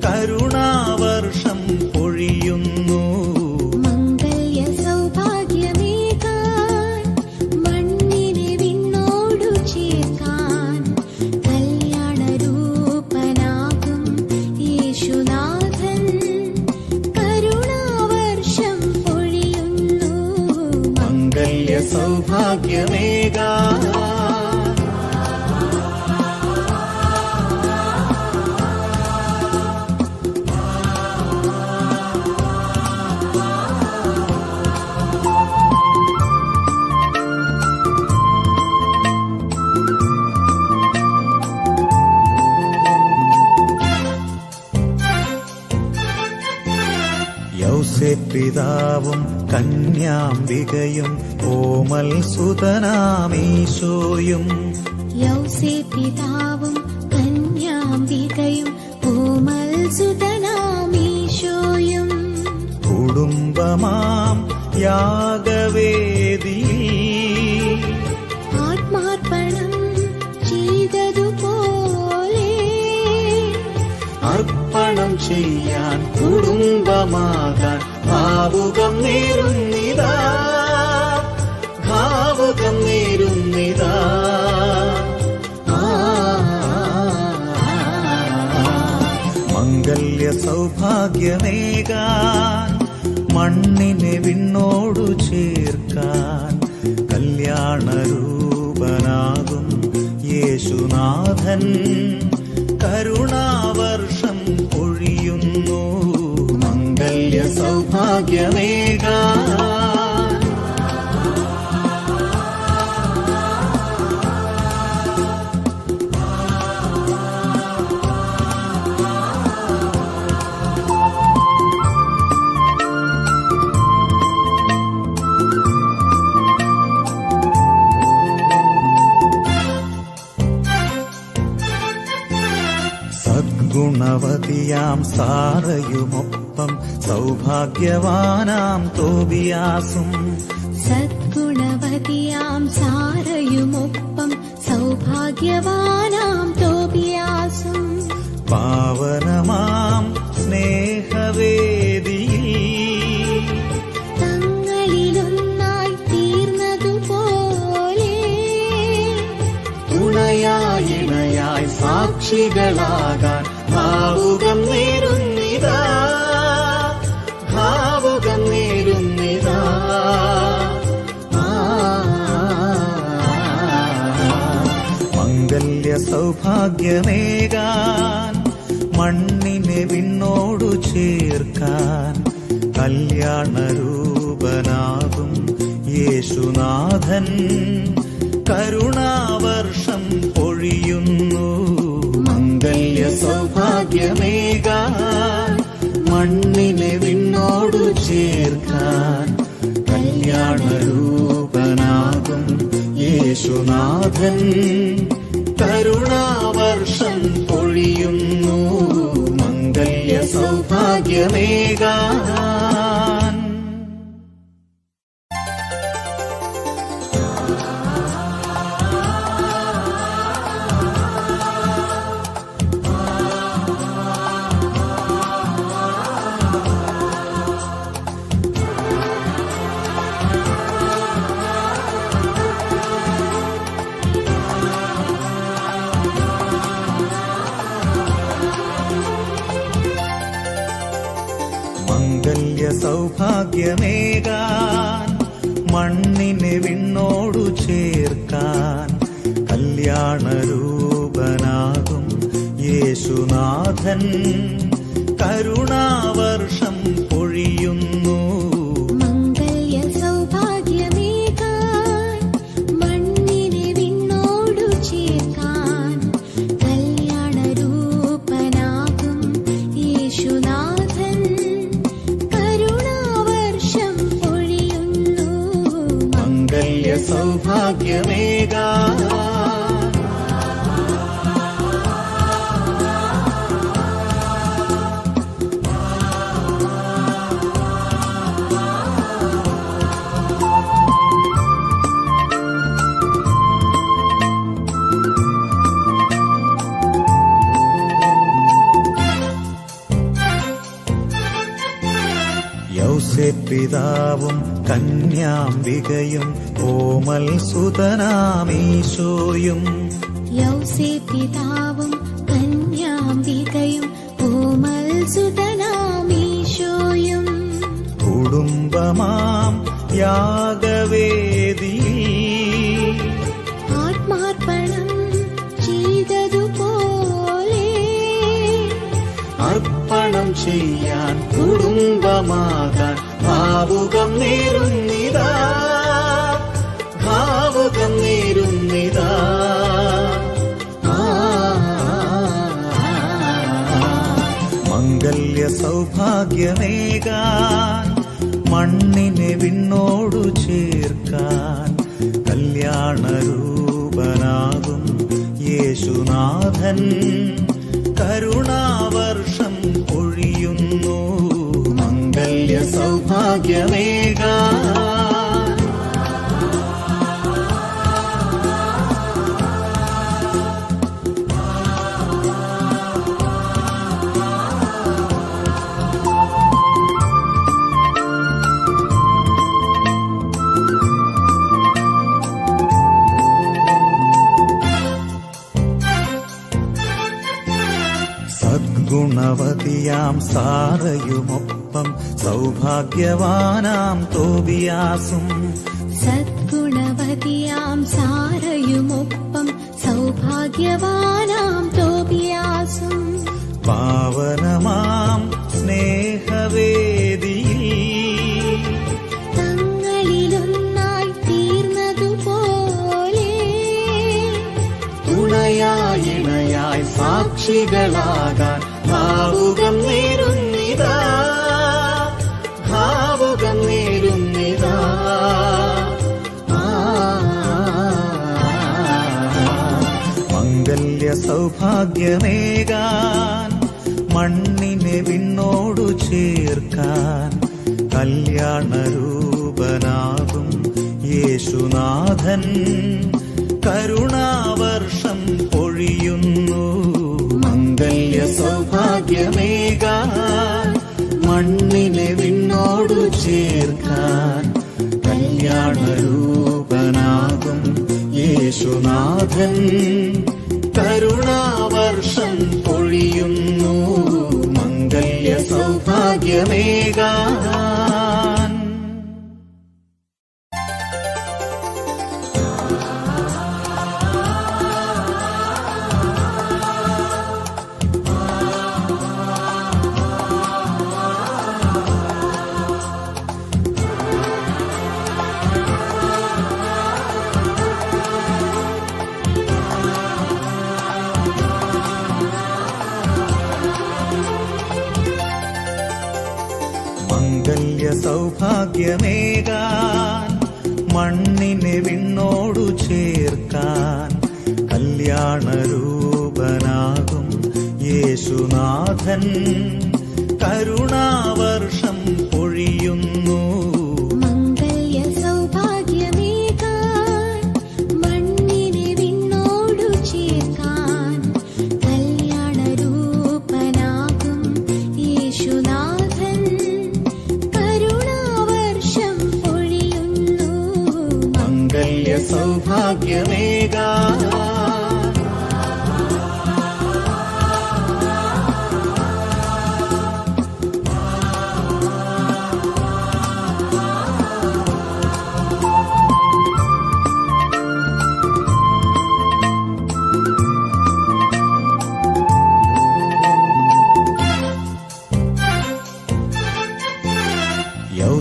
കരുണാവർഷം പൊഴിയുന്നു. മംഗല്യ സൗഭാഗ്യമേകാൻ മണ്ണിനെ വിണ്ണോടു ചേർക്കാൻ കല്യാണരൂപനാകും യേശുനാഥൻ കരുണാവർഷം പൊഴിയുന്നു. മംഗല്യ സൗഭാഗ്യമേകാൻ പിതാവും കന്യാംബികയും ഓമൽ സുതനാമീശോയും. പിതാവും കന്യാംബികയും ഓമൽ സുതനാമീശോയും. കുടുംബമാം യാഗവേദിയിൽ ആത്മാർപ്പണം ചെയ്തതുപോലെ അർപ്പണം ചെയ്യാൻ കുടുംബമാകാൻ ഭാവുകം നേരുന്നിതാ, ഭാവുകം നേരുന്നിതാ. മംഗല്യ സൗഭാഗ്യമേകാൻ മണ്ണിനെ വിണ്ണോടു ചേർക്കാൻ കല്യാണരൂപനാകും യേശുനാഥൻ കരുണാവർഷം പൊഴിയുന്നു. മംഗല്യ സൗഭാഗ്യമേകാൻ ഗുണവതിയാം സാറയുമൊപ്പം സൗഭാഗ്യവാനാം തോബിയാസും. സദ്ഗുണവതിയാം സാറയുമൊപ്പം സൗഭാഗ്യവാനാം തോബിയാസും. പാവനമാം സ്നേഹവേദിയിൽ തങ്ങളിലൊന്നായി തീർന്നതുപോലെ തുണയായിണയായി സാക്ഷികളാകാൻ ഭാവുകം നേരുന്നിതാ, ഭാവുകം നേരുന്നിതാ. മംഗല്യ സൗഭാഗ്യമേകാൻ മണ്ണിനെ വിണ്ണോടു ചേർക്കാൻ കല്യാണരൂപനാകും യേശുനാഥൻ കരുണാവർഷം പൊഴിയുന്നു. മംഗല്യ സൗഭാഗ്യമേകാൻ മണ്ണിനെ വിണ്ണോടു ചേർക്കാൻ കല്യാണരൂപനാകും യേശുനാഥൻ കരുണാവർഷം പൊഴിയുന്നു. മംഗല്യ സൗഭാഗ്യമേകാൻ സൗഭാഗ്യമേകാൻ മണ്ണിനെ വിണ്ണോടു ചേർക്കാൻ കല്യാണരൂപനാകും യേശുനാഥൻ കരുണാവർഷം പൊഴിയുന്നു. മംഗല്യ സൗഭാഗ്യമേകാൻ മണ്ണിനെ വിണ്ണോടു ചേർക്കാൻ കല്യാണരൂപനാകും യേശുനാഥൻ മംഗല്യ സൗഭാഗ്യമേകാൻ യൗസേപ്പിതാവും കന്യാംബികയും ഓമൽ സുതനാമീശോയും യൗസേപ്പിതാവും കന്യാംബികയും ഓമൽ സുതനാമീശോയും കുടുംബമാം യാഗവേദിയിൽ ആത്മാർപ്പണം ചെയ്തതുപോലെ അർപ്പണം ചെയ്യാൻ കുടുംബമാകാൻ ഭാവുകം നേരുന്നിതാ, ഭാവുകം നേരുന്നിതാ. മംഗല്യ സൗഭാഗ്യമേകാൻ മണ്ണിനെ വിണ്ണോടു ചേർക്കാൻ കല്യാണരൂപനാകും യേശുനാഥൻ കരുണാവർഷം പൊഴിയുന്നു. മംഗല്യ സൗഭാഗ്യമേകാൻ ഗുണവതിയാം സാറയുമൊപ്പം സൗഭാഗ്യവാനാം തോബിയാസും സദ്ഗുണവതിയാം സാറയുമൊപ്പം സൗഭാഗ്യവാനാം തോബിയാസും പാവനമാം സ്നേഹവേദിയിൽ തങ്ങളിലൊന്നായി തീർന്നതുപോലെ തുണയായി ഇണയായി സാക്ഷികളാകാൻ ഭാവുകം നേരുന്നിതാ, ഭാവുകം നേരുന്നിതാ. മംഗല്യ സൗഭാഗ്യമേകാൻ മണ്ണിനെ വിണ്ണോടു ചേർക്കാൻ കല്യാണരൂപനാകും യേശുനാഥൻ കരുണാവർഷം പൊഴിയുന്നു. മംഗല്യ സൗഭാഗ്യമേകാൻ മണ്ണിനെ വിണ്ണോടു ചേർക്കാൻ കല്യാണരൂപനാകും യേശുനാഥൻ കരുണാവർഷം പൊഴിയുന്നു. മംഗല്യ സൗഭാഗ്യമേകാൻ മംഗല്യ സൗഭാഗ്യമേകാൻ മണ്ണിനെ വിണ്ണോടു ചേർക്കാൻ കല്യാണരൂപനാകും യേശുനാഥൻ കരുണാവർഷം പൊഴിയുന്നു. മംഗല്യ സൗഭാഗ്യമേകാൻ മണ്ണിനെ വിണ്ണോടു ചേർക്കാൻ കല്യാണരൂപനാകും യേശുനാഥൻ കരുണാവർഷം പൊഴിയുന്നു. മംഗല്യ സൗഭാഗ്യമേകാൻ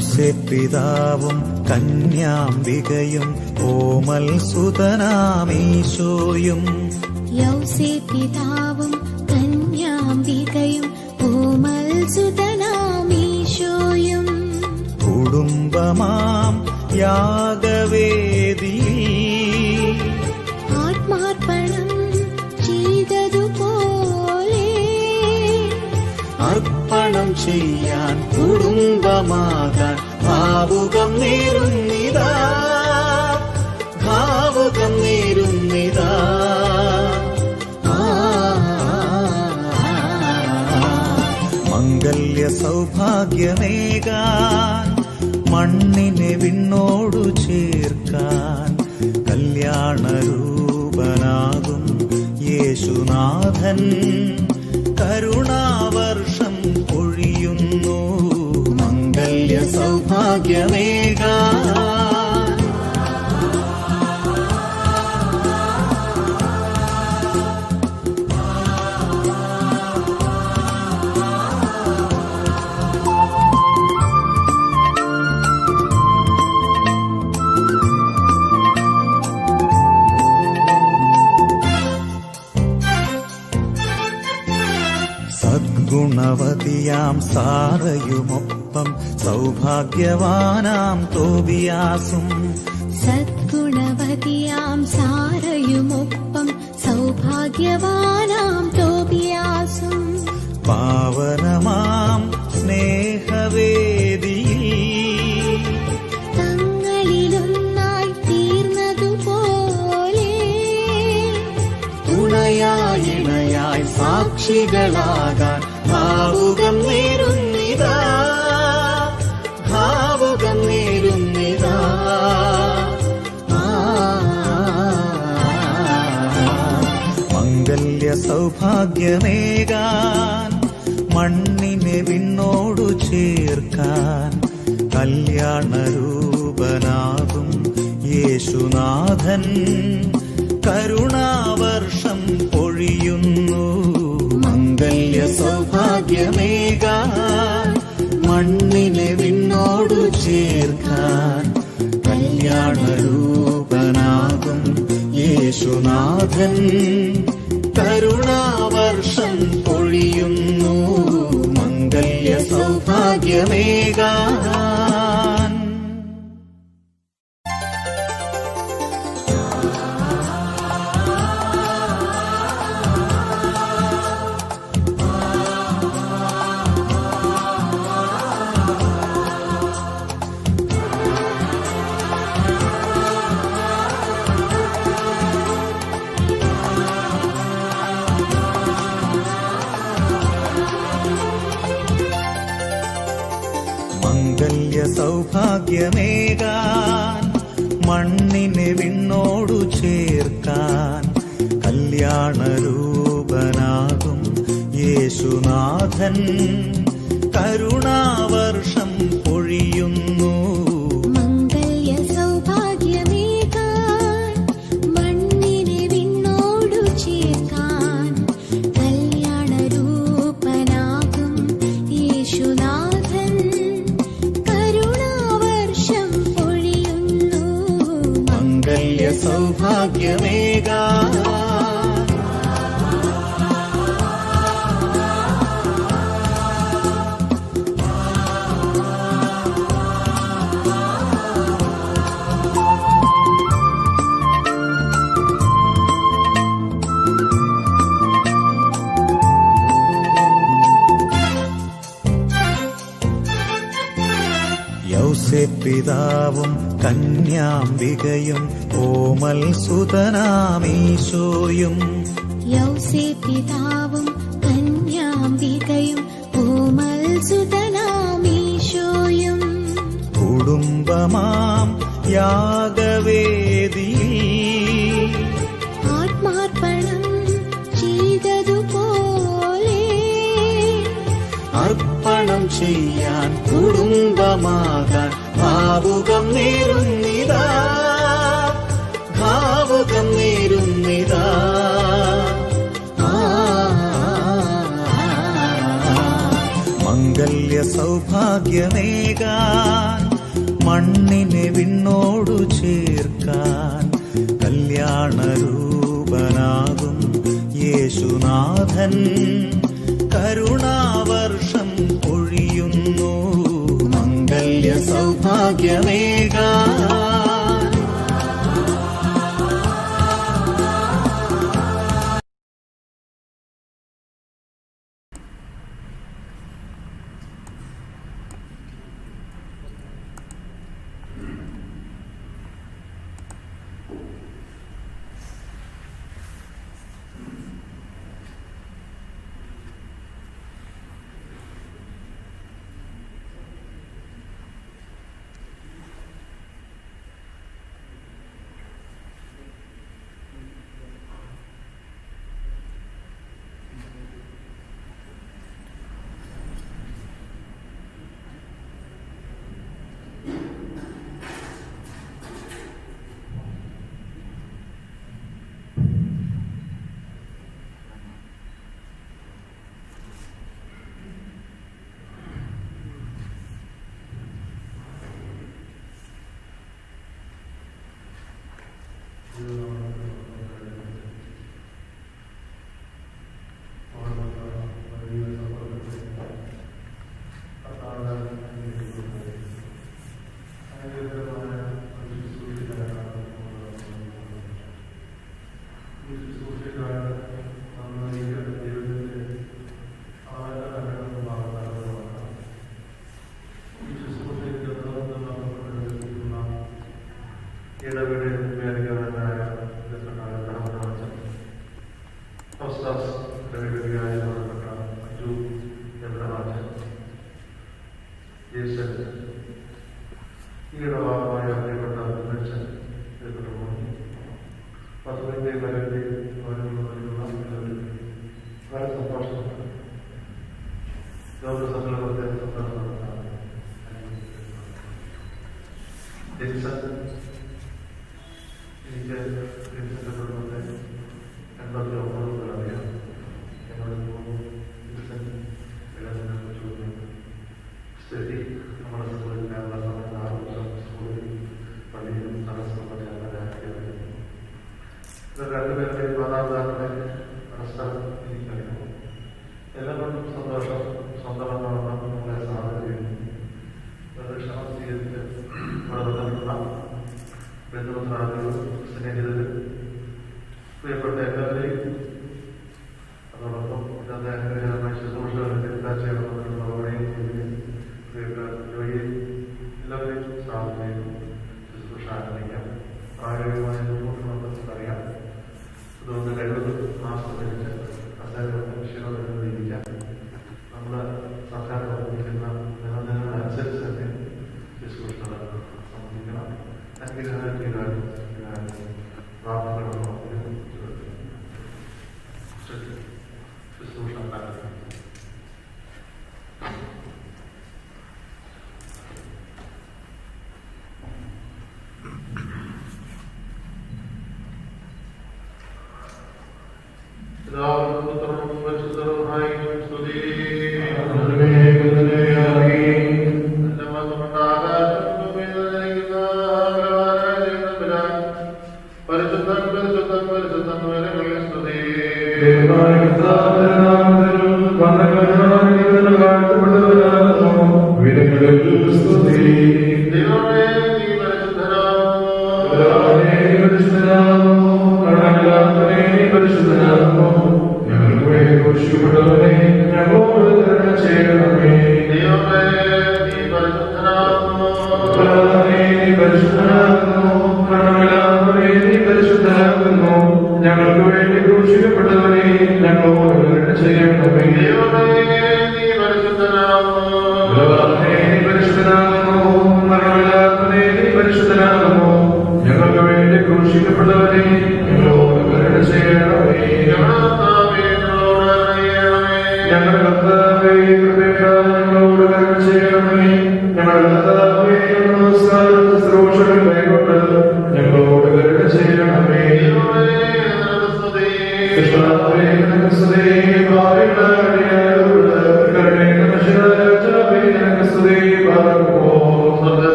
യൗസേപ്പിതാവും കന്യാംബികയും ഓമൽ സുതനാമീശോയും യൗസേപ്പിതാവും കന്യാംബികയും ഓമൽ സുതനാമീശോയും കുടുംബമാം യാഗവേദിയിൽ ആത്മാർപ്പണം ചെയ്തതുപോലെ അർപ്പണം ചെയ്യാൻ കുടുംബമാകാൻ ഭാവുകം നേരുന്നിതാ, ഭാവുകം നേരുന്നിതാ. മംഗല്യ സൗഭാഗ്യമേകാൻ മണ്ണിനെ വിണ്ണോടു ചേർക്കാൻ കല്യാണരൂപനാകും യേശുനാഥൻ കരുണാവർഷം പൊഴിയുന്നു മംഗല്യ സൗഭാഗ്യമേകാൻ. സദ്ഗുണവതിയാം സാറയുമൊപ്പം സൗഭാഗ്യവാനാം തോബിയാസും. സദ്ഗുണവതിയാം സാറയുമൊപ്പം സൗഭാഗ്യവാനാം തോബിയാസും. പാവനമാം സ്നേഹവേദിയിൽ തങ്ങളിലൊന്നായി തീർന്നതുപോലെ തുണയായി ഇണയായി സാക്ഷികളാകാൻ ഭാവുകം നേരുന്നിതാ, ഭാവുകം നേരുന്നിതാ. മംഗല്യ സൗഭാഗ്യമേകാൻ മണ്ണിനെ വിണ്ണോടു ചേർക്കാൻ കല്യാണരൂപനാകും യേശുനാഥൻ കരുണാവർഷം പൊഴിയുന്നു മംഗല്യ സൗഭാഗ്യമേകാൻ മണ്ണിനെ വിണ്ണോടു ചേർക്കാൻ കല്യാണരൂപനാകും യേശുനാഥൻ കരുണാവർഷം പൊഴിയുന്നു മംഗല്യ സൗഭാഗ്യമേകാൻ. മംഗല്യ സൗഭാഗ്യമേകാൻ മണ്ണിനെ വിണ്ണോടു ചേർക്കാൻ കല്യാണരൂപനാകും യേശുനാഥൻ കരുണാവർഷം പൊഴിയുന്നു മംഗല്യ സൗഭാഗ്യമേകാൻ മണ്ണിനെ വിണ്ണോടു ചേർക്കാൻ കല്യാണരൂപനാകും യേശുനാഥൻ കരുണാവർഷം പൊഴിയുന്നു മംഗല്യ സൗഭാഗ്യമേകാൻ. യൗസേപ്പിതാവും കന്യാംബികയും ഓമൽ സുതനാമീശോയും. യൗസേപ്പിതാവും കന്യാംബികയും ഓമൽ സുതനാമീശോയും. കുടുംബമാം യാഗവേദിയിൽ ആത്മാർപ്പണം ചെയ്തതുപോലെ അർപ്പണം ചെയ്യാൻ കുടുംബമാകാൻ ഭാവുകം നേരുന്നിതാ, ഭാവുകം നേരുന്നിതാ. മംഗല്യ സൗഭാഗ്യമേകാൻ മണ്ണിനെ വിണ്ണോടു ചേർക്കാൻ കല്യാണരൂപനാകും യേശുനാഥൻ കരുണാവർഷം പൊഴിയുന്നു മംഗല്യ സൗഭാഗ്യമേകാൻ.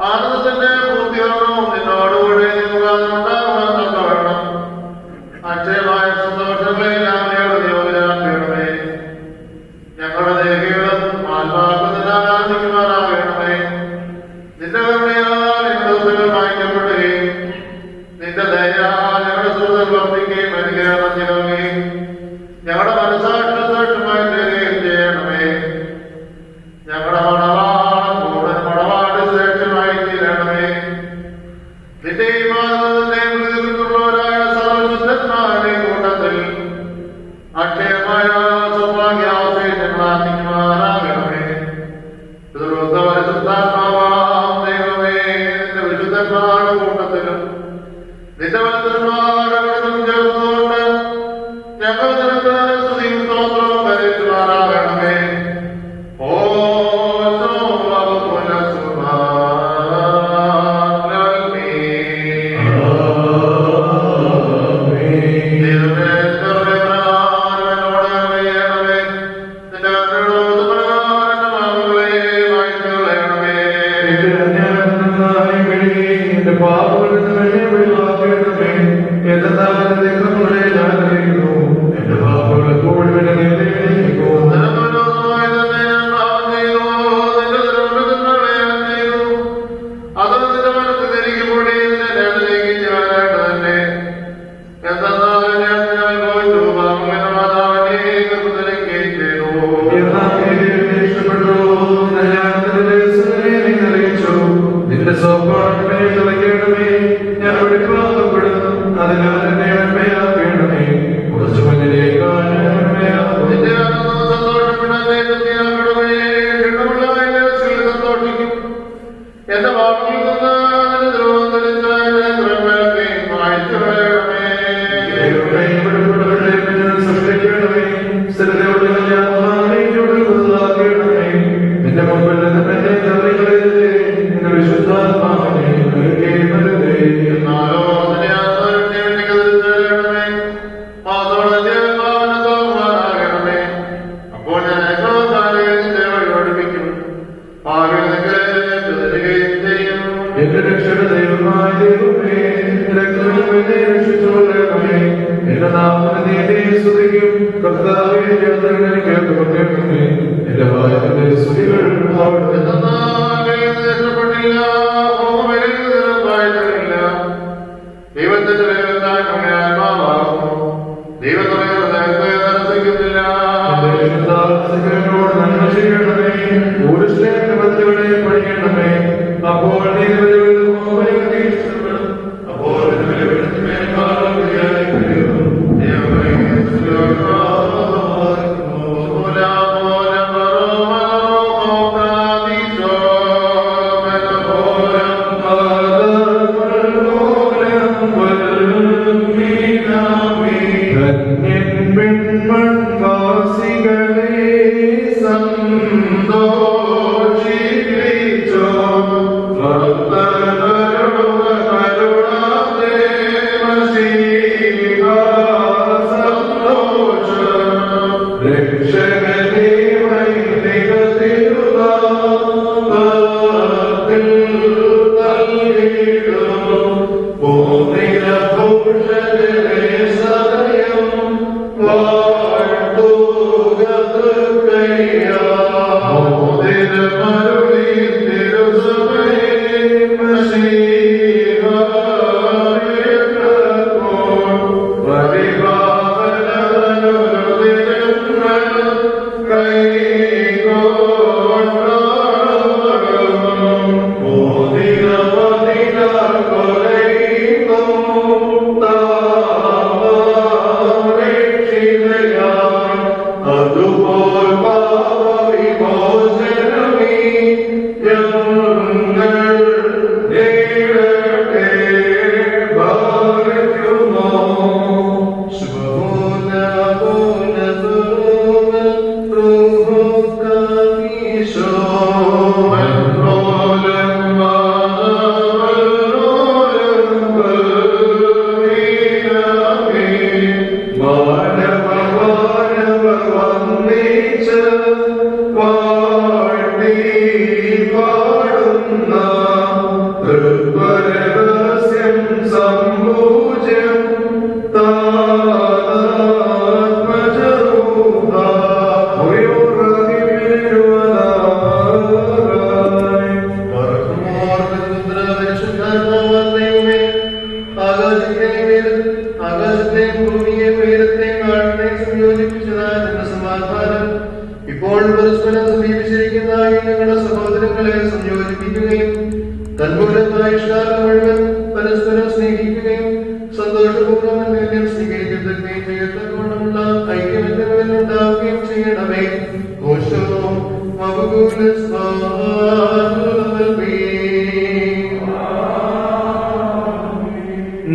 ആനന്ദത്തിന്റെ പൂർത്തിയാണോ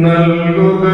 നൽകുക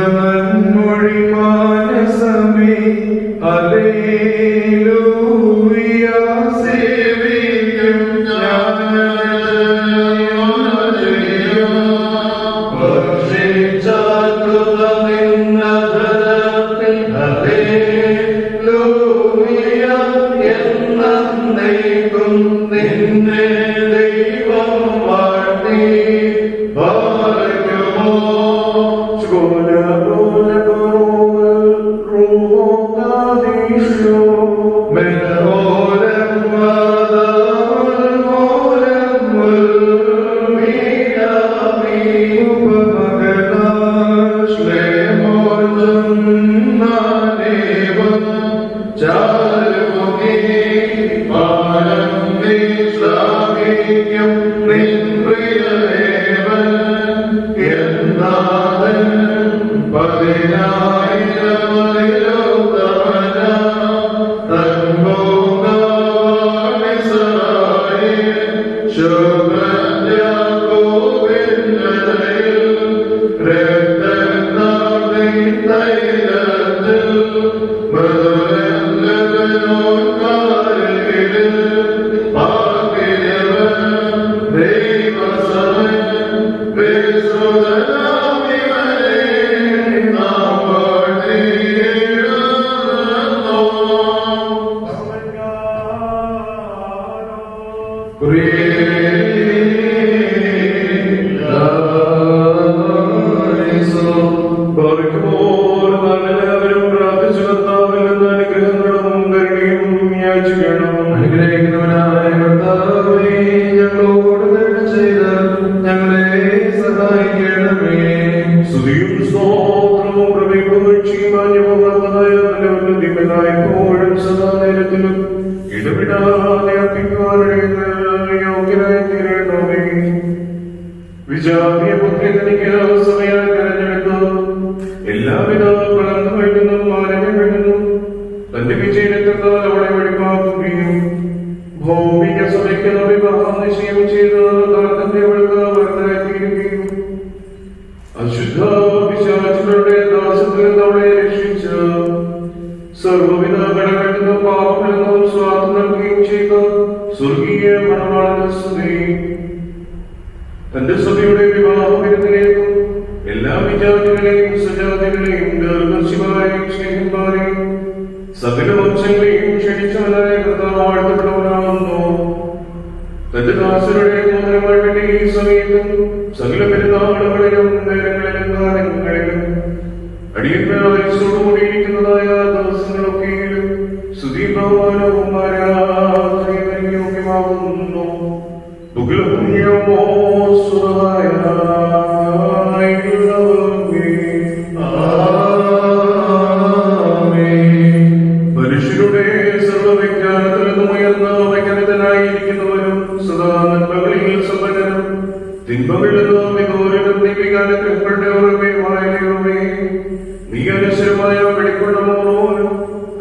തന്റെ സഭയുടെ വിവാഹത്തിലേക്കും എല്ലാ വിജാതികളെയും സജാതികളെയും ദീർഘശിവാരെയും സ്നേഹിതന്മാരെയും സകല വംശങ്ങളെയും ക്ഷണിച്ചവനായ കർത്താവ് വാഴ്ത്തപ്പെട്ടവനാകുന്നു. തന്റെ ദാസരുടെ മോദനങ്ങൾ വേണ്ടി ഈ സമയത്തും സകല പെരുന്നാളുകളിലും നേരങ്ങളിലും കാലങ്ങളിലും അടിയന്തരത്തോടുകൂടിയിരിക്കുന്നതായ ദിവസങ്ങളൊക്കെയും സ്തുതി ബഹുമാനവും ആരാധനയും യോഗ്യമാകുന്നു. മനുഷ്യരുടെ സർവവിജ്ഞാനത്തിൽ നിന്നും ഉയർന്ന വൈജ്ഞാനികനായിരിക്കുന്നവരും സദാ നന്മകളിൽ സമ്പന്നനും തിന്മകളിൽ നിന്നും വിദൂരനും ദൈവികാനുഗ്രഹങ്ങളുടെ ഉറവയുമായ ദൈവമേ, നീ അനശ്വരമായ വെളിക്കൊള്ളമോനും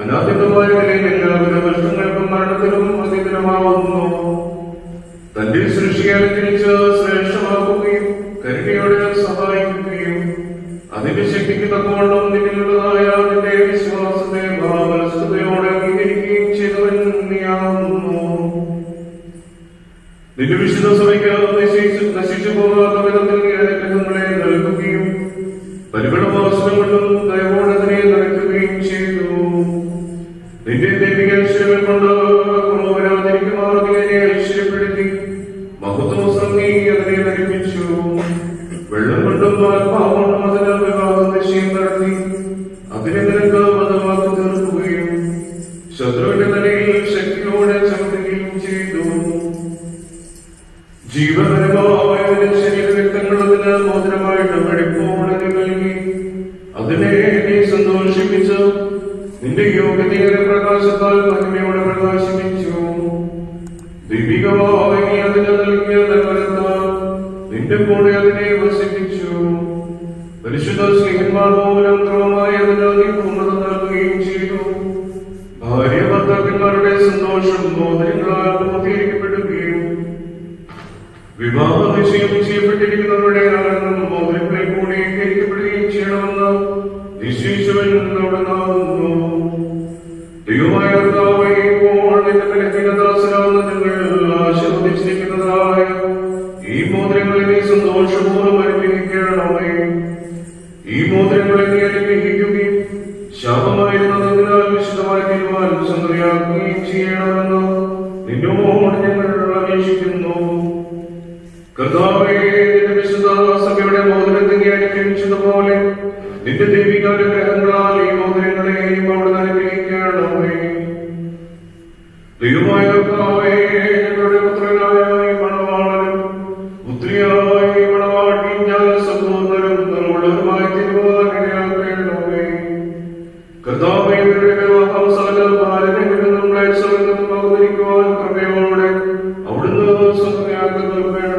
അനാദ്യമായ നിലയിൽ എല്ലാവിധ കഷ്ടങ്ങൾക്കും മരണത്തിനും അതീതമാവുന്നു. തന്റെ സൃഷ്ടിയാൽ തിരിച്ച് ശ്രേഷ്ഠമാക്കുകയും കരുണയോടെ സഹായിക്കുകയും അതിന്റെ ശക്തിക്ക് തക്കവണ്ണം നിന്നിലുള്ളതായ നിന്റെ വിശ്വാസത്തെ മഹാബലസ്ഥതയോടെ അംഗീകരിക്കുകയും ചെയ്തവൻ നീയാകുന്നു. നിന്റെ വിശുദ്ധ സഭയ്ക്ക് നശിച്ചു പോകാത്ത വിധത്തിൽ നീ അനുഗ്രഹങ്ങളെ നൽകുകയും പരിമളവാസനം കൊണ്ടും ദയവോടെ അതിനെ നടക്കുകയും ചെയ്തു. നിന്റെ ദൈവിക ഐശ്വര്യങ്ങൾ കൊണ്ട് കുറവരാതിരിക്കുമാർ നീ അതിനെ ഐശ്വര്യപ്പെടുത്തി മഹത്വം നീ അതിനെ ധരിപ്പിച്ചു. വെള്ളം കൊണ്ടും ആത്മാവ് കൊണ്ടും അതിന് വിവാഹ നിശ്ചയം നടത്തി അതിനെ നിനക്ക് മതമാക്കി തീർക്കുകയും ശത്രുവിന്റെ നിലയിൽ ശക്തിയോടെ ചവിട്ടുകയും ചെയ്തു. ജീവപരമായ ശരീരരക്തങ്ങൾ അതിന് മോചനമായിട്ട് വെടിപ്പോടെ നൽകി അതിനെ നീ സന്തോഷിപ്പിച്ച് നിന്റെ യോഗ്യതയുടെ പ്രകാശത്താൽ മഹിമയോടെ പ്രകാശിപ്പിച്ചു. ദൈവികമായി നീ അതിന് നൽകിയ നൽകത്താൽ നിന്റെ കൂടെ അതിനെ വസിപ്പിച്ചു. പരിശുദ്ധ സ്നേഹന്മാർ മൂലം ക്രമമായി അതിന് നീ പൂർണ്ണത നൽകുകയും ചെയ്തു. ഭാര്യ ഭർത്താക്കന്മാരുടെ സന്തോഷം മോദനങ്ങളാൽ പൂർത്തീകരിക്കപ്പെടുകയും വിവാഹ നിശ്ചയം ചെയ്യപ്പെട്ടിരിക്കുന്നവരുടെ ആനന്ദം മോദനങ്ങളെ കൂടി ഏകീകരിക്കപ്പെടുകയും ചെയ്യണമെന്ന് നിശ്ചയിച്ചവൻ അവിടുന്നാകുന്നു. ദൈവമായ കർത്താവേ, ഇപ്പോൾ നിന്റെ ബലഹീനദാസരാകുന്ന നിങ്ങൾ ആശീർവദിച്ചിരിക്കുന്നതായ ഈ മോതിരങ്ങളെ നീ സന്തോഷപൂർവ്വം അനുഗ്രഹിക്കണമേ. ഈ മോതിരങ്ങളെ നീ അനുഗ്രഹിക്കുകയും ശാപമായിരുന്നതിനാൽ വിശുദ്ധമായി തീരുമാനം സന്ദർയാക്കുകയും ചെയ്യണമെന്ന് നിന്നോട് ഞങ്ങൾ അപേക്ഷിക്കുന്നു. കർത്താവേ, നിന്റെ വിശുദ്ധ സഭയുടെ മോതിരത്തെ നീ അനുഗ്രഹിച്ചതുപോലെ നിന്റെ ദൈവികാനുഗ്രഹങ്ങളാൽ ഈ മോതിരങ്ങളെയും അവിടുന്ന് അനുഗ്രഹിക്കണമേ. ദൈവമായ കർത്താവേ, ഞങ്ങളുടെ പുത്രനായ ഈ മണവാളനും പുത്രിയായ ഈ മണവാട്ടി ഞാൻ സമ്പൂർണ്ണരും നല്ലവളുമായി തീരുമാനിക്കണമേ. കർത്താവേ, ഇവരുടെ വിവാഹം സകല ഭാരതങ്ങളിൽ നിന്നും ക്ലേശങ്ങളിൽ നിന്നും അവതരിക്കുവാൻ കൃപയോടെ അവിടുന്ന് സന്ദർയാക്കി നൽകണം.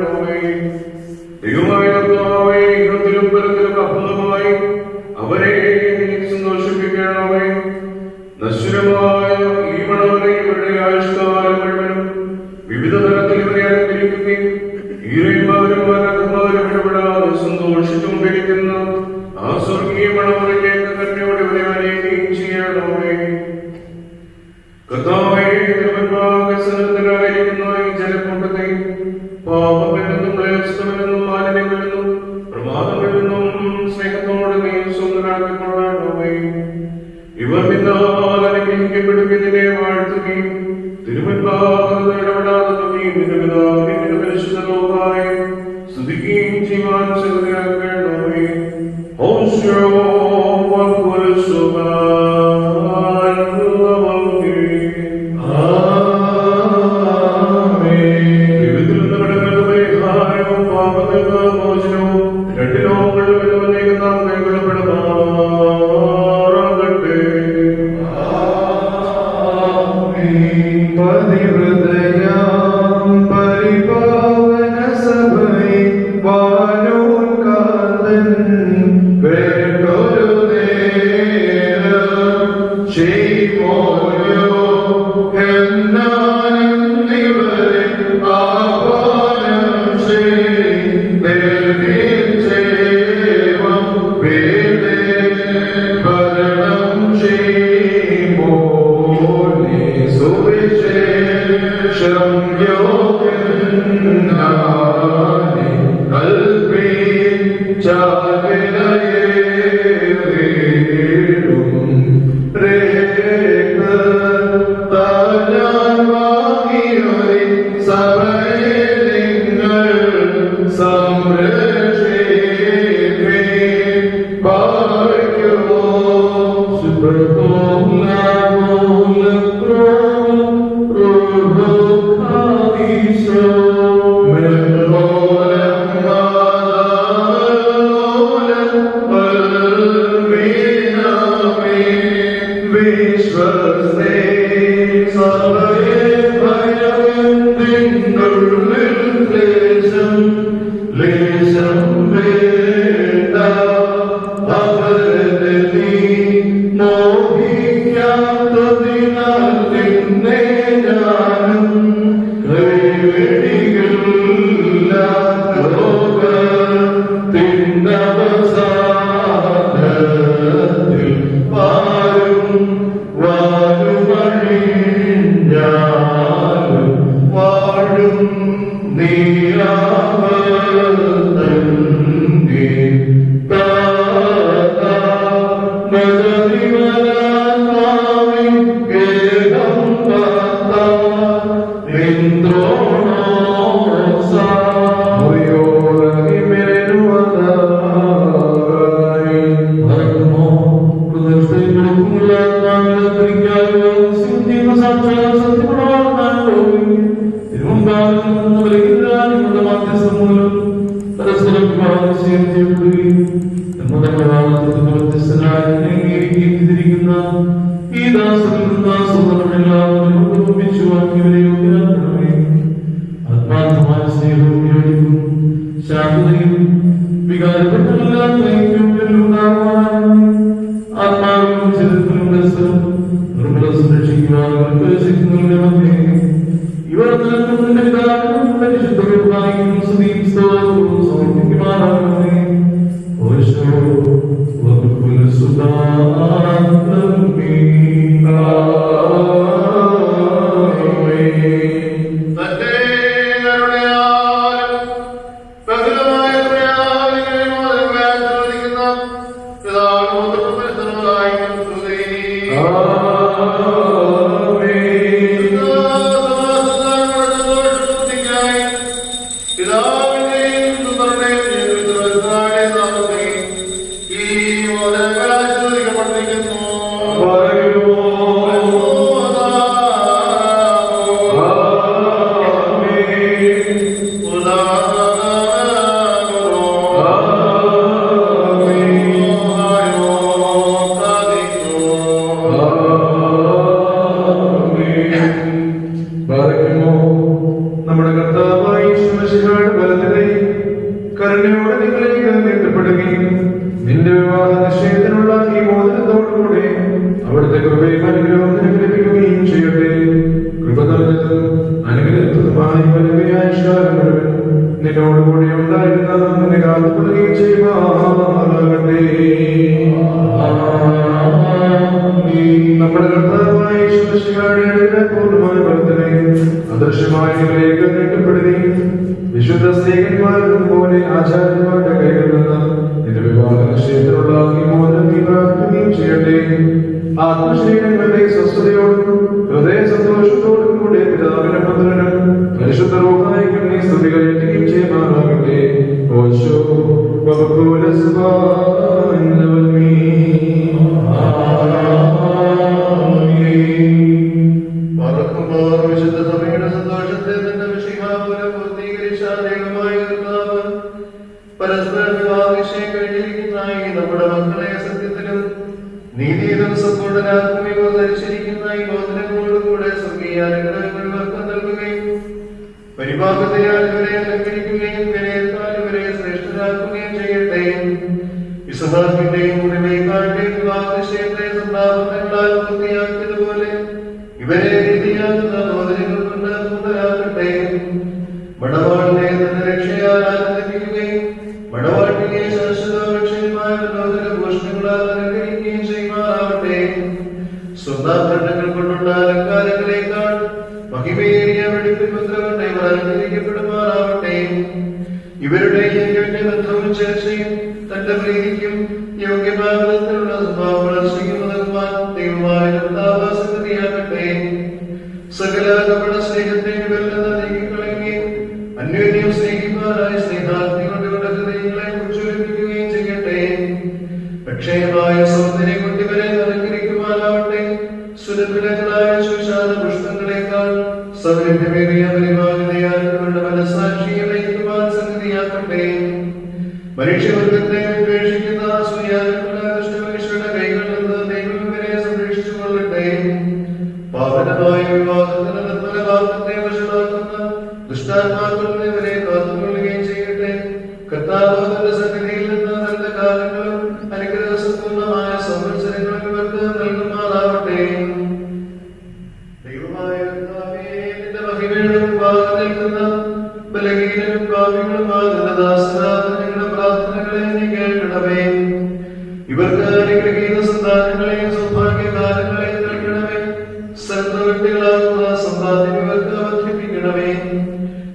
ദോഷങ്ങളിൽ നിന്നും മാലിന്യങ്ങളിൽ നിന്നും പ്രമാദങ്ങളിൽ നിന്നും സ്നേഹത്തോടെ നീ സ്വന്തമാക്കിക്കൊള്ളണമേ. ഇവർ നിന്നാൽ അനുഗ്രഹിക്കപ്പെടുകയെ വാഴ്ത്തുകയും തിരുമുൻപാകെ ഇടപെടാതെ നിന്റെ പിതാവിന്റെ പരിശുദ്ധ ലോകായി സ്തുതിക്കുകയും ചെയ്യുവാൻ ശക്തിയാക്കണമേ. പൂർണ്ണമായ വിശുദ്ധ സ്ത്രീകന്മാരും പോലെ ആചാര്യന്മാരുടെ കൈകളിൽ നിന്ന് നിന്റെ വിവാഹ നിശ്ചയത്തിനുള്ള വിമോചനം നീ പ്രാർത്ഥിക്കുകയും ചെയ്യട്ടെ. ആത്മശരീരങ്ങളുടെ സ്വസ്ഥതയോടും ഹൃദയ സന്തോഷത്തോടും കൂടെ പിതാവിനും പുത്രനും പരിശുദ്ധ റൂഹായിക്കും നീ സ്തുതികൾ ഏറ്റുകയും ചെയ്യുമാറാകട്ടെ. ഓശോ വിശുദ്ധ സഭയുടെ സന്തോഷത്തെ തന്റെ വിശിഹാപുരം പൂർത്തീകരിച്ച ദൈവമായ കർത്താവ് പരസ്പര വിവാഹനിശ്ചയം കഴിഞ്ഞിരിക്കുന്ന ഈ നമ്മുടെ മക്കളെ സത്യത്തിലും നീതിയിലും സമ്പൂർണ്ണരാത്മീയോ ധരിച്ചിരിക്കുന്ന ഈ ബോധനങ്ങളോടുകൂടെ സ്വർഗീയ അനുഗ്രഹങ്ങൾ ഇവർക്ക് നൽകുകയും പരിപാകതയാൽ ഇവരെ അലങ്കരിക്കുകയും വിനയത്താൽ ഇവരെ ശ്രേഷ്ഠരാക്കുകയും ചെയ്യട്ടെ. ഇസഹാക്കിന്റെയും മുറിമേക്കാരുടെയും വിവാഹനിശ്ചയത്തെ സന്താപനങ്ങളാൽ പൂർത്തിയാക്കിയതുപോലെ ഇവരെ നീതിയാകുന്ന ബോധനങ്ങൾ കൊണ്ട് പൂർണ്ണരാക്കട്ടെ. മണവാളിനെ തന്റെ രക്ഷയാൽ ആനന്ദിപ്പിക്കുകയും മണവാട്ടിയെ ശാശ്വതരക്ഷയുമായ ലോകഭൂഷണങ്ങളാൽ അലങ്കരിക്കുകയും ചെയ്യുമാറാവട്ടെ. സ്വന്താഭരണങ്ങൾ കൊണ്ടുള്ള അലങ്കാരങ്ങളെക്കാൾ മഹിമയേറിയ വെടിപ്പിൻ മുദ്രകൊണ്ട് ഇവർ അലങ്കരിക്കപ്പെടുമാറാവട്ടെ. ഇവരുടെ ബന്ധവും ചർച്ചയും തന്റെ പ്രീതിക്കും യോഗ്യമാകത്തിലുള്ള സ്വഭാവ വളർച്ചയ്ക്കും ഉതകുവാൻ ദൈവമായ കർത്താവ് സംഗതിയാകട്ടെ. സകല കപട സ്നേഹത്തെ ഇവരിൽ നിന്ന് നീക്കിക്കളയുകയും അന്യോന്യം സ്നേഹിക്കുവാനായി സ്നേഹാഗ്നി കൊണ്ട് ഇവരുടെ ഹൃദയങ്ങളെ ഉജ്ജ്വലിപ്പിക്കുകയും ചെയ്യട്ടെ. അക്ഷയമായ സൗന്ദര്യം കൊണ്ട് ഇവരെ അലങ്കരിക്കുവാനാവട്ടെ. സുരഭിലങ്ങളായ സുശാല പുഷ്പങ്ങളെക്കാൾ സൗരഭ്യമേറിയ പരിപാലനയാൽ ഇവരുടെ മനസ്സാക്ഷിയെ നയിക്കുവാൻ സംഗതിയാക്കട്ടെ. മനുഷ്യവർഗത്തെ ഉപേക്ഷിക്കുന്ന ദുഷ്ടമനുഷ്യരുടെ കൈകളിൽ നിന്ന് ദൈവം ഇവരെ സംരക്ഷിച്ചു കൊള്ളട്ടെ. പാവനമായ വിവാഹത്തിന് നിർമ്മലഭാവത്തെ വശമാക്കുന്ന ദുഷ്ടാത്മാക്കളിൽ ഇവരെ കാത്തുകൊള്ളുകയും ചെയ്യട്ടെ. കർത്താവ് തന്റെ സന്നിധിയിൽ നിന്ന് നല്ല കാലങ്ങളും അനുഗ്രഹസമ്പൂർണമായ സംവത്സരങ്ങളും ഇവർക്ക് നൽകുമാറാവട്ടെ. ദൈവമായ കർത്താവേ, നിന്റെ മഹിമയുടെ മുമ്പാകെ നിൽക്കുന്ന ബലഹീനരും പാപികളുമായ നിന്റെ ദാസരായ ഞങ്ങളുടെ പ്രാർത്ഥനകളെ നീ കേൾക്കണമേ. ഇവർക്ക് അനുഗ്രഹീത സന്താനങ്ങളെയും സൗഭാഗ്യകാലങ്ങളെയും നൽകണമേ. സർവ്വവ്യക്തികളാകുന്ന സമ്പാദ്യം ഇവർക്ക് വർദ്ധിപ്പിക്കണമേ.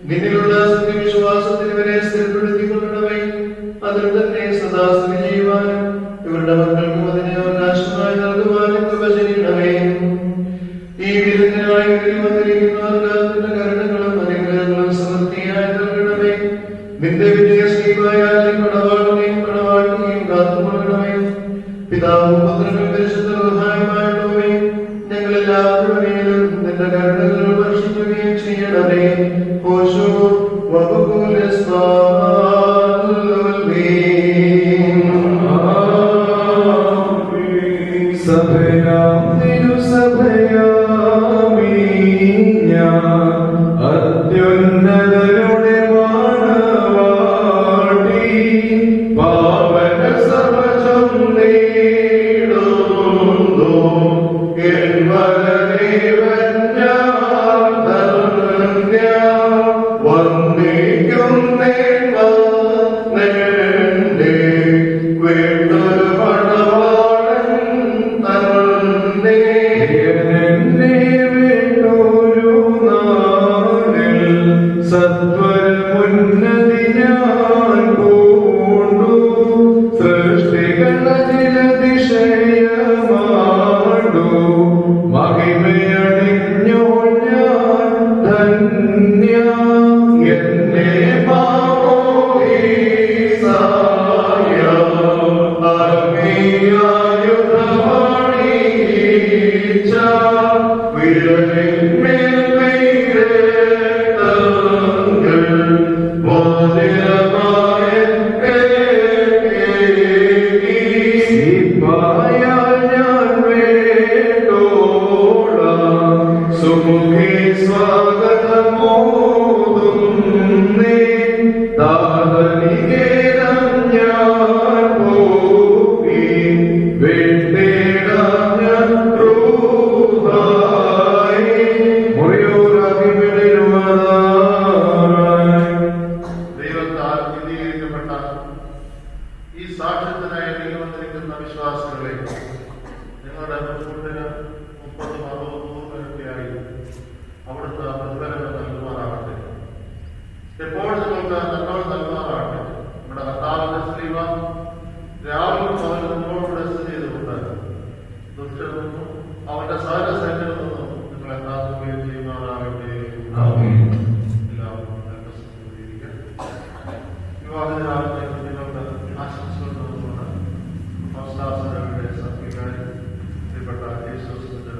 നിന്നിലുള്ള സത്യവിശ്വാസത്തിൽ ഇവരെ സ്ഥിരപ്പെടുത്തിക്കൊള്ളണമേ. അതിൽ തന്നെ സദാ സ്ഥിതി ചെയ്യുവാനും ഇവരുടെ മക്കൾക്കും അതിനെ അവകാശമായി നൽകുവാനും കൃപ ചെയ്യണമേ. ഈ വിരുദ്ധനായി വന്നിരിക്കുന്നവർക്ക് നിന്റെ കരുണകളും അനുഗ്രഹങ്ങളും സമൃദ്ധിയായി നൽകണമേ. നിന്റെ വിജയശ്രീമായാൽ പണവാളിനെയും പണവാട്ടിനെയും കാത്തുകൊള്ളണമേ. പിതാവും പുത്രനും പരിശുദ്ധ റൂഹായുമായുള്ളവേ, ഞങ്ങളെല്ലാവരുടെ മേലും നിന്റെ കരുണകൾ വർഷിക്കുകയും ചെയ്യണമേ. ഓശോ അത്യുന്നതരുടെ മാനവാടി പാവന സമജം നേടുന്നു സത്വരമുന്നതി ഞാൻ പൂണ്ടു സൃഷ്ടികളതിലതിശയമാണ്ടു മഹിമയണിഞ്ഞോ ഞാൻ ധന്യ എന്നെ മാമോദീസായ ആത്മീയായുധമണിയിച്ച വിരലിന്മേൽ ഈ സാക്ഷ്യത്തിനായി നിങ്ങൾ വന്നിരിക്കുന്ന വിശ്വാസികളെ നിങ്ങളുടെ ബുദ്ധിമുട്ടിന് 30-60 ഇരട്ടിയായി അവിടുത്തെ പ്രതിഫലങ്ങൾ നൽകുവാനാകട്ടെ. എപ്പോൾ നിങ്ങൾ വിവാഹിതരാകുന്ന കുഞ്ഞുങ്ങൾക്ക് ആശംസകൾ നൽകുന്നുണ്ട്. ഫസ്റ്റാസനയുടെ സത്യകാരി പ്രിയപ്പെട്ട യേശുക്രിസ്തുവിന്റെ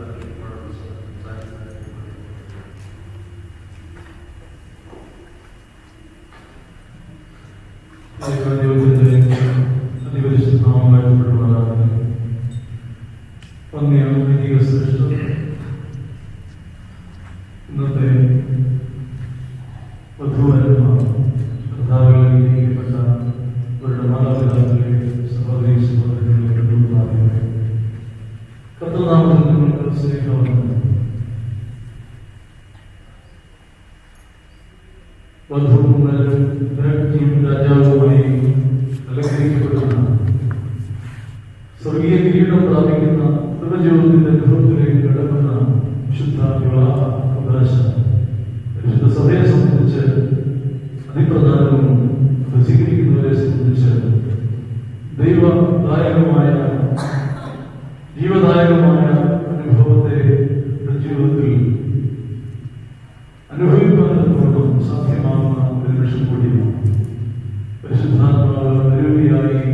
ഇന്നത്തെ വധുവരന്മാർ കർത്താവിൽപ്പെട്ട അവരുടെ മാതാപിതാക്കളെ സഹോദരി സഹോദരങ്ങളെ കർത്തനാമത്തിൽ നിങ്ങൾക്ക് സ്നേഹമാണ്. വധുവും രാജാവുമായി അലങ്കരിക്കപ്പെടുന്ന സ്വർഗീയ കിരീടം പ്രാപിക്കുന്ന സർവജീവിതത്തിന്റെ അനുഭവത്തിലേക്ക് കടക്കുന്ന വിശുദ്ധ വിവാഹ അവകാശം വിശുദ്ധ സഭയെ സംബന്ധിച്ച് അതിപ്രധാനവും അത് സ്വീകരിക്കുന്നവരെ സംബന്ധിച്ച് ദൈവദായകമായ ജീവദായകമായ അനുഭവത്തെ ജീവിതത്തിൽ അനുഭവിക്കുന്നതിനോടും സാധ്യമാകുന്ന ഒരു നിമിഷം കൂടിയാണ്. പരിശുദ്ധാത്മാവ് നിരവധിയായി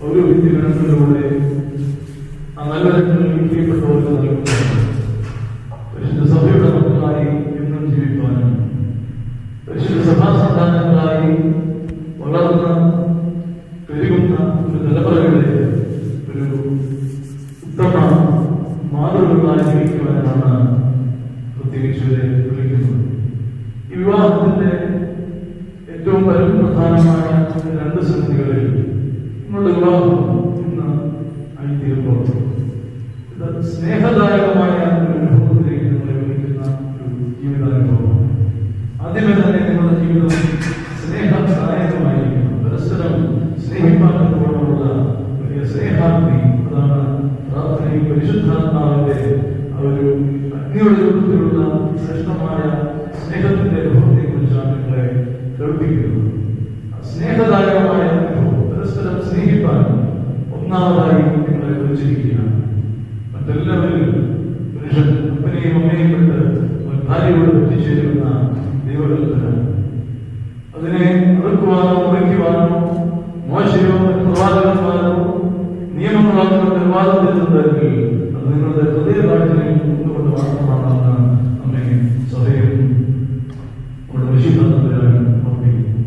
ഓരോ വിദ്യഗണങ്ങളിലൂടെ ആ നല്ല പ്രിയപ്പെട്ടവർക്ക് നൽകുന്നു. പരിശുദ്ധ സഭയുടെ മക്കളായി എന്നും ജീവിക്കാനും പരിശുദ്ധ സഭാസന്താനങ്ങളായി വളർന്ന പെരുകുന്ന ഒരു തലമുറകളെ ഒരു ഉത്തമ മാതൃകകളായി ജീവിക്കുവാനാണ് പ്രത്യേകിച്ച് വിളിക്കുന്നത്. ഈ വിവാഹത്തിന്റെ ഏറ്റവും പരമപ്രധാനമായ രണ്ട് സംഗതികളിൽ നിങ്ങളുടെ വിവാഹം ഇന്ന് ആയിത്തീരുമ്പോൾ സ്നേഹദായകമായ ഒരു അനുഭവത്തിലേക്ക് നിങ്ങളെ വിളിക്കുന്ന ഒരു ജീവിതാനുഭവമാണ്. ആദ്യമേ തന്നെ നിങ്ങളുടെ ജീവിതം സ്നേഹദായകമായിരിക്കണം. പരസ്പരം സ്നേഹിപ്പാനുള്ള വലിയ സ്നേഹാഗ്നി, അതാണ് പ്രാർത്ഥനയിൽ പരിശുദ്ധാത്മാവിന്റെ ഒരു അഗ്നിയുടെ രൂപത്തിലുള്ള ശ്രേഷ്ഠമായ സ്നേഹത്തിന്റെ അനുഭവത്തെ കുറിച്ചാണ് നിങ്ങളെ കേൾപ്പിക്കുന്നത്. സ്നേഹദായകമായ അനുഭവം, പരസ്പരം സ്നേഹിപ്പാൻ ഒന്നാമതായി നിങ്ങളെ വിളിച്ചിരിക്കുകയാണ്. മറ്റെല്ലാവരിലും പുരുഷൻ അപ്പനെയും അമ്മയും വിട്ട് ഭാര്യയോട് എത്തിച്ചേരുന്ന ദൈവകൽപ്പന, അതിനെ അറുക്കുവാനോ മുറിക്കുവാനോ മോശയോ പ്രവാചകന്മാരോ നിയമങ്ങളാക്കുന്ന നിർവാദത്തിലെങ്കിൽ അത് നിങ്ങളുടെ ഹൃദയകാഠിന്യം ഒന്നുകൊണ്ട് മാത്രമാണെന്ന് നമ്മെ സഭയും നമ്മുടെ വിശുദ്ധാത്മാവിനാലും ഓർമ്മിക്കുന്നു.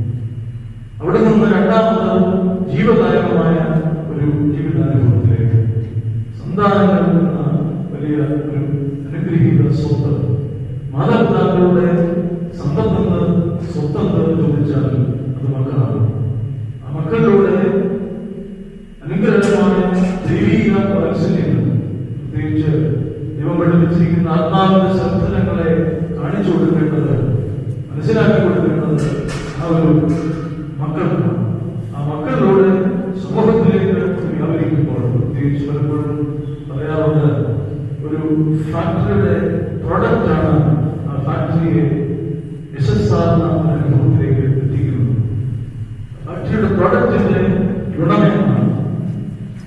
അവിടെ നിന്ന് രണ്ടാമത് ജീവദായകമായ ഒരു ജീവിതാനുഭവത്തിലേക്ക് സന്താനങ്ങളിൽ നിന്ന് വലിയ ഒരു അനുഗ്രഹീത സ്വത്ത്. മാതാപിതാക്കളുടെ സമ്പത്തെന്ന് സ്വത്തെന്ന് ചോദിച്ചാൽ അത് മക്കളാണ്. ആ മക്കളിലൂടെ അനുഗ്രഹമായ ദൈവീക വാത്സല്യങ്ങൾ, പ്രത്യേകിച്ച് ദൈവം പഠിപ്പിച്ചിരിക്കുന്ന ആത്മാവിന്റെ ശബ്ദങ്ങളെ കാണിച്ചു കൊടുക്കേണ്ടത്, മനസ്സിലാക്കി കൊടുക്കേണ്ടത് ആ ഒരു മക്കൾക്കാണ്. ആ മക്കളിലൂടെ സമൂഹത്തിലേക്ക് വ്യാപരിക്കുമ്പോൾ, പ്രത്യേകിച്ച് പലപ്പോഴും പറയാറുണ്ട്, ഒരു ഫാക്ടറിയുടെ പ്രോഡക്റ്റാണ് ആ ഫാക്ടറിയെ യശസ്സാർന്ന അനുഭവത്തിലേക്ക് എത്തിക്കുന്നത്. ഫാക്ടറിയുടെ പ്രോഡക്റ്റിന്റെ ഗുണമേന്മയാണ്.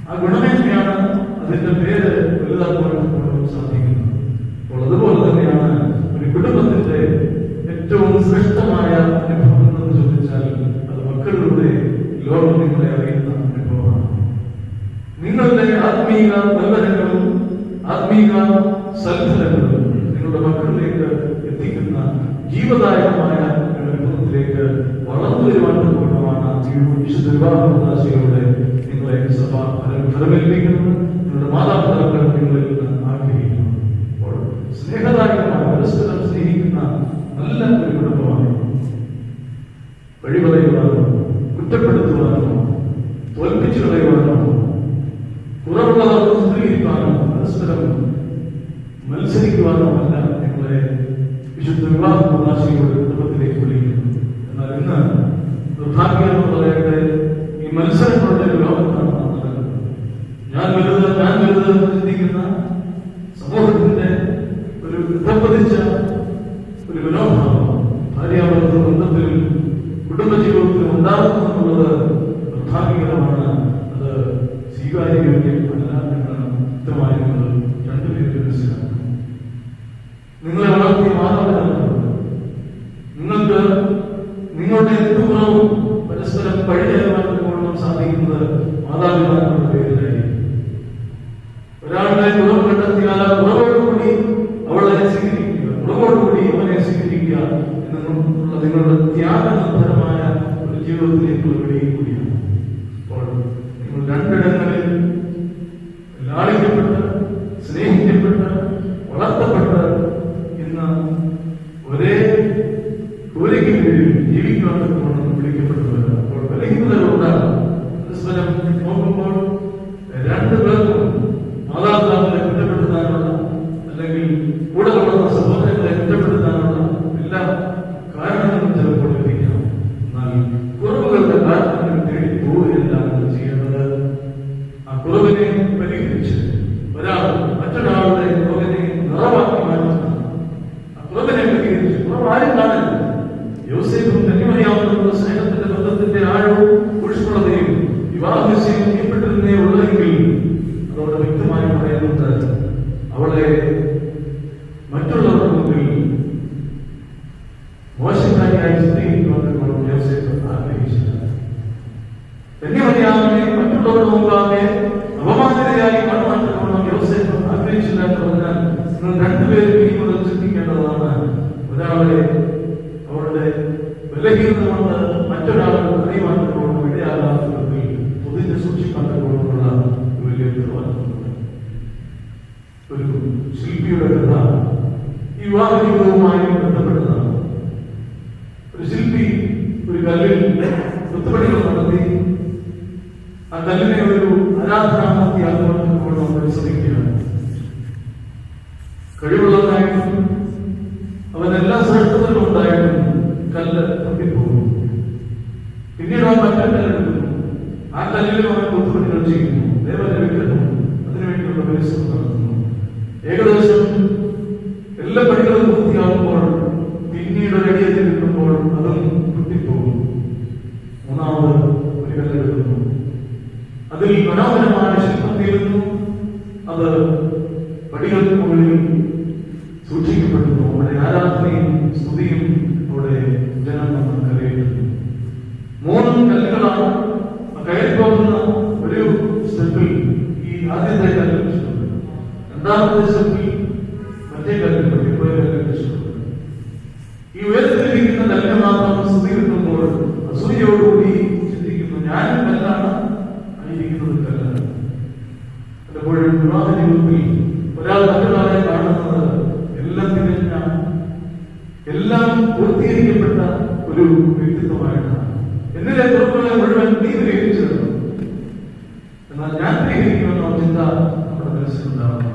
ആ ഗുണമേന്മയാണ് അതിന്റെ പേര് വലുതാക്കുവാൻ സാധിക്കുന്നത്. അപ്പോൾ അതുപോലെ തന്നെയാണ് ഒരു കുടുംബത്തിന്റെ ഏറ്റവും ശ്രേഷ്ഠമായ അനുഭവം എന്ന് ചോദിച്ചാൽ അത് മക്കളിലൂടെ ലോകം നിങ്ങളെ അറിയുന്ന അനുഭവമാണ്. നിങ്ങളുടെ ആത്മീക ബന്ധനങ്ങളും ആത്മീക സൽഫലങ്ങളും നിങ്ങളുടെ മക്കളിലേക്ക് എത്തിക്കുന്ന ജീവദായകമായ ഒരു അനുഭവത്തിലേക്ക് വളർന്നു വരുവാൻ കൊണ്ടുമാണ് വിശുദ്ധ വിവാഹോദാശികളുടെ നിങ്ങളെ സഭ ഫലമേൽപ്പിക്കുന്നത്. നിങ്ങളുടെ മാതാപിതാക്കൾ നിങ്ങളിൽ നിന്ന് ആഗ്രഹിക്കുന്നു. അപ്പോൾ സ്നേഹദായകമായ പരസ്പരം സ്നേഹിക്കുന്ന നല്ല ഒരു കുടുംബമാണ്. വഴി പറയുവാനോ കുറ്റപ്പെടുത്തുവാനോ തോൽപ്പിച്ചു കളയുവാനോ കുറവുള്ളവർ ചിത്രീകരിക്കാനോ പരസ്പരം മത്സരിക്കുവാനോ അല്ല നിങ്ങളെ വിശുദ്ധ വിവാഹോദാശികളുടെ കുടുംബത്തിലേക്ക് വിളിക്കുന്നു. എന്നാൽ ഇന്ന് ദുർഭാഗ്യം പറയട്ടെ, ഈ മത്സരങ്ങളുടെ ഒരു ലോകത്താണ് നടക്കുന്നത്. ഞാൻ വലുത് എന്ന് ചിന്തിക്കുന്ന സമൂഹത്തിന്റെ ഒരു വൃദ്ധപ്പതിച്ച ഒരു മനോഭാവം ഭാര്യാഭർത്തൃ ബന്ധത്തിലും കുടുംബജീവിതത്തിലും ഉണ്ടാകുന്നുള്ളത് ദുർഭാഗ്യകരമാണ്. അത് സ്വീകാര്യയോഗ്യം അല്ല എന്നാണ് വ്യക്തമായി നിങ്ങൾ രണ്ടുപേരും മനസ്സിലാക്കുക. നിങ്ങളെ വളർത്തിയ മാതാപിതാക്കളുണ്ട്. നിങ്ങൾക്ക് നിങ്ങളുടെ എന്ത് കുറവും ജീവിതത്തിലേക്കുള്ള വിളിയും കൂടിയാണ്. അപ്പോൾ നിങ്ങൾ രണ്ടിടങ്ങളിൽ ലാളിക്കപ്പെട്ട് സ്നേഹിക്കപ്പെട്ട് വളർത്തപ്പെട്ട് ഇന്ന് ഒരേ കൂരയ്ക്ക് കീഴിൽ ജീവിക്കുവാൻ വിളിക്കപ്പെട്ടവരാണ്. അപ്പോൾ ബലഹീനതകളുണ്ടാകും. പരസ്പരം നോക്കുമ്പോൾ രണ്ടുപേർക്കും മാതാപിതാക്കളെ കുറ്റപ്പെടുത്താനുള്ള അല്ലെങ്കിൽ കൂടെ വളർന്ന സഹോദരങ്ങളെ കുറ്റപ്പെടുത്താനുള്ള എല്ലാ കാരണങ്ങളും ചിലപ്പോൾ ലഭിക്കണം. എന്നാൽ കുറവുകളുടെ കാരണങ്ങൾ തേടി പോവുകയല്ലാണ് ചെയ്യേണ്ടത്. ആ കുറവിനെ പരിഹരിച്ച് ഒരാൾ മറ്റൊരാളുടെ കുറവിനെ നിറവാക്കി മാറ്റുന്ന ആ കുറവിനെ പരിഹരിച്ച് കുറവാരും കാണരുത്. യോസേഫും കന്യമറിയാവുന്ന സ്നേഹത്തിന്റെ ബന്ധത്തിന്റെ ആഴവും ഊഷ്മളതയും വിവാഹനിശ്ചയം ചെയ്യപ്പെട്ടിരുന്നേ ഉള്ളെങ്കിൽ അതോടെ വ്യക്തമായി പറയുന്നത് അവളെ മറ്റുള്ളവരുടെ മുമ്പിൽ മോശക്കാരിയായി ചിത്രീകരിക്കുവാൻ യോസേഫ് ആഗ്രഹിച്ചില്ല. കന്യമറിയാവിനെ മറ്റുള്ളവരുടെ മുമ്പാകെ അപമാനിതയായി കാണുവാൻ യോസേഫ് ആഗ്രഹിച്ചില്ല എന്ന് പറഞ്ഞാൽ നിങ്ങൾ രണ്ടുപേരും ഈ മുതൽ ചിന്തിക്കേണ്ടതാണ്. ഒരാളെ അവരുടെ ബലഹീനത കൊണ്ട് മറ്റൊരാളെ അറിയുവാനോടും ഇടയാകാത്തതിൽ പൊതിഞ്ഞ് സൂക്ഷിക്കാനോടുമുള്ള വലിയ ഉത്തരവാദിത്വമുണ്ട്. ഒരു ശില്പിയുടെ കഥ ഈ വിവാഹ ജീവിതവുമായി ബന്ധപ്പെട്ടതാണ്. ഒരു ശില്പി ഒരു കല്ലിൽ കൊത്തുപണികൾ നടത്തി ആ കല്ലിനെ ഒരു ആരാധനാമൂർത്തിയാക്കുവാൻ പരിശ്രമിക്കുകയാണ്. കഴിവുള്ളതായിട്ടും അവനെല്ലാ ശ്രേഷ്ഠതകളും ഉണ്ടായിട്ടും കല്ല് പൊട്ടിപ്പോകും. പിന്നീട് അവൻ മറ്റൊരു കല്ലെടുക്കുന്നു. ആ കല്ലിലും അവൻ കൊത്തുപണികൾ ചെയ്യുന്നു. ദേവനെ വിഗ്രഹം അതിനുവേണ്ടിയുള്ള പരിശ്രമം നടത്തുന്നു. ഏകദേശം എല്ലാ പണികളും പൂർത്തിയാകുമ്പോൾ പിന്നീട് ഒരടിയത്തിൽ കിട്ടുമ്പോൾ അതും പൊട്ടിപ്പോകും. മൂന്നാമത് ഒരു കല്ലെടുക്കുന്നു. അതിൽ മനോഹരമായ ശില്പം തീരുന്നു. അത് പടികൾക്ക് മുകളിൽ സൂക്ഷിക്കപ്പെടുന്നു. അവിടെ ആരാധനയും സ്തുതിയും അവിടെ ജനം കരയിട്ടുന്നു. മൂന്ന് കല്ലുകളാണ് കയറിപ്പോകുന്ന ഒരു സ്റ്റെപ്പിൽ ഈ ആദ്യത്തെ കല്ല് വെച്ചിട്ടുണ്ട്. രണ്ടാമത്തെ സ്റ്റെപ്പിൽ മറ്റേ കല്ല് പട്ടിപ്പോയ കല്ല് വെച്ചിട്ടുണ്ട്. ഈ ഉയരത്തിലിരിക്കുന്ന കല്ല് മാത്രം സ്തുതി കിട്ടുമ്പോൾ അസൂയയോടുകൂടി ചിന്തിക്കുന്നു, ഞാനും കല്ലാണ്, ആയിരിക്കുന്നത് കല്ലാണ്. പലപ്പോഴും വിവാഹ ജീവിതത്തിൽ ഒരാൾ മറ്റൊരാളെ കാണുന്നത് എല്ലാം തികഞ്ഞ എല്ലാം പൂർത്തീകരിക്കപ്പെട്ട ഒരു വ്യക്തിത്വമായിട്ടാണ്. എന്നിലെ കുറവുകളെ മുഴുവൻ നീ ഗ്രഹിച്ചിരുന്നു, എന്നാൽ ഞാൻ ഗ്രഹിക്കുമെന്ന ചിന്ത നമ്മുടെ മനസ്സിലുണ്ടാവണം.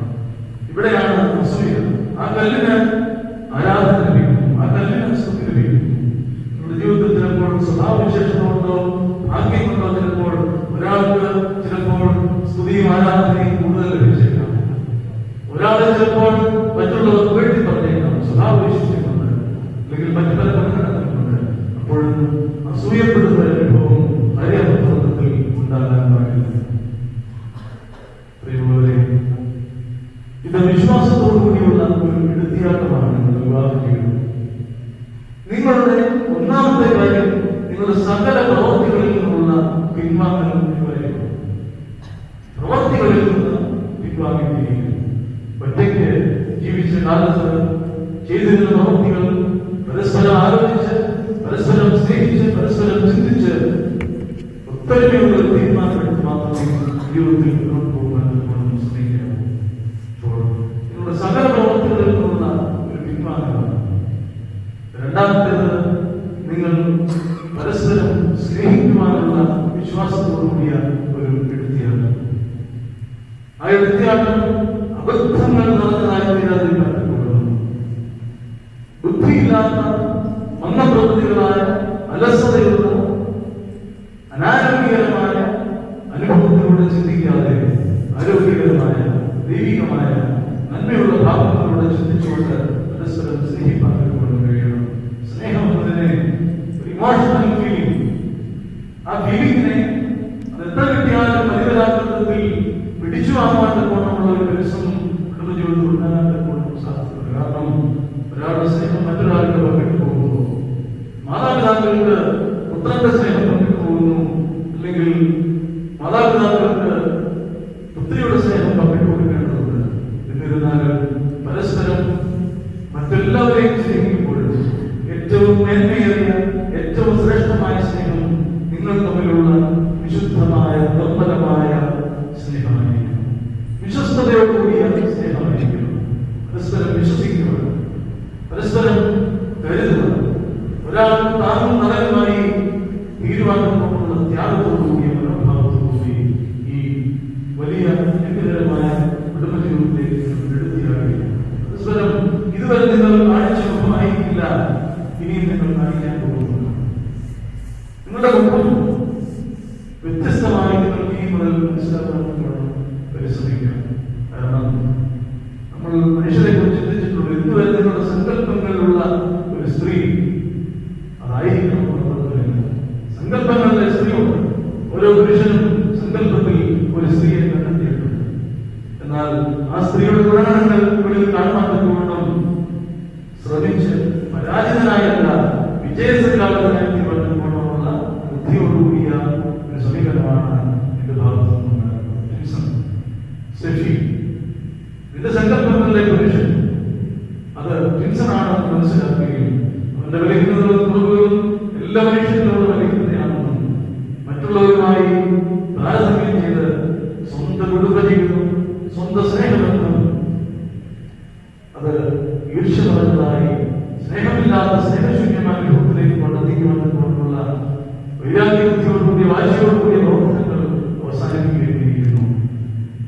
ഇവിടെയാണ് അസൂയ. ആ കല്ലിന് ആരാധന ലഭിക്കും, ആ കല്ലിന് സ്തുതി ലഭിക്കും. നമ്മുടെ ജീവിതത്തിൽ ചിലപ്പോൾ സ്വഭാവവിശേഷങ്ങളുണ്ടോ ഭാഗ്യമുണ്ടോ, ചിലപ്പോൾ ഒരാൾക്ക് ചിലപ്പോൾ സ്തുതിയും ആരാധനയും കൂടുതൽ ലഭിച്ചേക്കാം. ഒരാളെ ചിലപ്പോൾ മറ്റുള്ളവർ വേണ്ടി പറഞ്ഞേക്കാം. സ്വഭാവവിശേഷങ്ങളുണ്ട്, അല്ലെങ്കിൽ മറ്റു പല പ്രകടനങ്ങളുണ്ട്. അപ്പോഴും അസൂയപ്പെടുന്ന അനുഭവം ഭാര്യാഭർത്തൃബന്ധത്തിൽ ഉണ്ടാകാൻ പാടില്ല. പ്രിയമുള്ളവരെ, ഇത് വിശ്വാസത്തോടുകൂടിയുള്ള ഒരു എടുത്തിയാട്ടമാണ് വിവാഹ ജീവിതം. നിങ്ങളുടെ ഒന്നാമത്തെ കാര്യം നിങ്ങളുടെ സകല പ്രവർത്തികളിൽ നിന്നുള്ള പിൻവാങ്ങൽ വരെയാണ്. പ്രവർത്തികളിൽ നിന്ന് പിൻവാങ്ങിയിരിക്കുന്നു. ഒറ്റയ്ക്ക് ജീവിച്ച കാലത്ത് ചെയ്തിരുന്ന പ്രവൃത്തികൾ പരസ്പരം ആലോചിച്ച്, പരസ്പരം സ്നേഹിച്ച്, പരസ്പരം ചിന്തിച്ച് ഒത്തൊരുമയുള്ള തീരുമാനമെടുത്ത് മാത്രമേ ജീവിതത്തിൽ മുന്നോട്ട് പോകാൻ നമ്മൾ ശ്രമിക്കണം. അപ്പോൾ നിങ്ങളുടെ സകല പ്രവർത്തികളിൽ നിന്നുള്ള ഒരു പിൻവാങ്ങലാണ്. രണ്ടാമത്തേത്, നിങ്ങൾ പരസ്പരം സ്നേഹിക്കുവാനുള്ള വിശ്വാസത്തോടുകൂടിയ ഒരു എടുത്തിയാട്ടം. ആ എടുത്തിയാട്ടം അബദ്ധങ്ങൾ നിറഞ്ഞതായി തീരാതിരിക്കാൻ ബുദ്ധിയില്ലാത്ത മന്ദപ്രവൃത്തികളായ അലസതയുള്ള അനാരോഗ്യകരമായ അനുഭവത്തിലൂടെ ചിന്തിക്കാതെ ആരോഗ്യകരമായ ദൈവികമായ നന്മയുള്ള ഭാവത്തിലൂടെ ചിന്തിച്ചുകൊണ്ട് പരസ്പരം സ്നേഹിക്കാൻ കഴിയണം. സ്നേഹം എന്നതിനെ ഒരു ഇമോഷണൽ ഫീലിംഗ്, ആ ഫീലിംഗിനെ അതെത്ര കിട്ടിയാലും പരിതരാക്കത്തിൽ പിടിച്ചു വാങ്ങാൻ കൊണ്ടുള്ള ഒരു പരിശ്രമം നമ്മുടെ ജീവിതത്തിൽ ഉണ്ടാകാൻ കൊണ്ടും സാധിക്കുന്നത്. കാരണം ഒരാളുടെ സ്നേഹം മറ്റൊരാളുടെ പങ്കിട്ട് പോകുന്നു. മാതാപിതാക്കൾക്ക് പുത്രന്റെ സ്നേഹം പങ്കിട്ട് പോകുന്നു, അല്ലെങ്കിൽ മാതാപിതാക്കൾക്ക് പുത്രിയുടെ സ്നേഹം പങ്കിട്ട് കൊടുക്കേണ്ടതുണ്ട്. എന്നിരുന്നാലും പരസ്പരം മറ്റെല്ലാവരെയും സ്നേഹിക്കുമ്പോഴും ഏറ്റവും മേന്മയേറിയ ഏറ്റവും ശ്രേഷ്ഠമായ സ്നേഹം പലപ്പോഴും വ്യത്യസ്തമായി നിങ്ങൾക്ക് ഈ മുതൽ മനസ്സിലാക്കാൻ പരിശ്രമിക്കാം. കാരണം നമ്മൾ മനുഷ്യരെ കുറിച്ച് ചിന്തിച്ചിട്ടുള്ള ഇതുവരെ നിങ്ങളുടെ സങ്കല്പങ്ങളിലുള്ള ഒരു സ്ത്രീ അതായിരിക്കണം. സങ്കല്പങ്ങളിലെ സ്ത്രീയുണ്ട്. ഓരോ പുരുഷനും സങ്കല്പത്തിൽ ഒരു സ്ത്രീയെ കണ്ടെത്തിയിട്ടുണ്ട്. എന്നാൽ ആ സ്ത്രീയുടെ ഗുണഗണങ്ങൾ ഇവിടെ കാണാൻ പറ്റുകൊണ്ടും ശ്രമിച്ച് പരാജിതനായല്ല വിജയശ്രീകാലത്തിനായി തീരുമാനമുള്ള ബുദ്ധിയോടുകൂടിയ ഒരു സമീപനമാണ് എന്റെ ഭാഗത്തു നിന്ന്. സ്റ്റെഫി, നിന്റെ സങ്കല്പങ്ങളിലെ പുരുഷൻ അത് ടിൻസനാണെന്ന് മനസ്സിലാക്കുകയും അവന്റെ വിലക്കുന്നതിനുള്ള കുറവുകളും എല്ലാ മനുഷ്യരിലോടും വിലക്കുന്നതാണെന്നും മറ്റുള്ളവരുമായി താരതമ്യം ചെയ്ത് സ്വന്തം കുടുംബജീവിതം, സ്വന്തം സ്നേഹബന്ധം അത് ഈർഷ്യ നിറഞ്ഞതായി സ്നേഹമില്ലാത്ത സ്നേഹശൂന്യമായ രൂപത്തിലേക്ക് കൊണ്ടെത്തിക്കുവാനുള്ള വൈരാഗ്യബുദ്ധിയോടുകൂടിയ വാശിയോടുകൂടിയ പ്രവർത്തനങ്ങൾ അവസാനിപ്പിക്കേണ്ടിയിരിക്കുന്നു.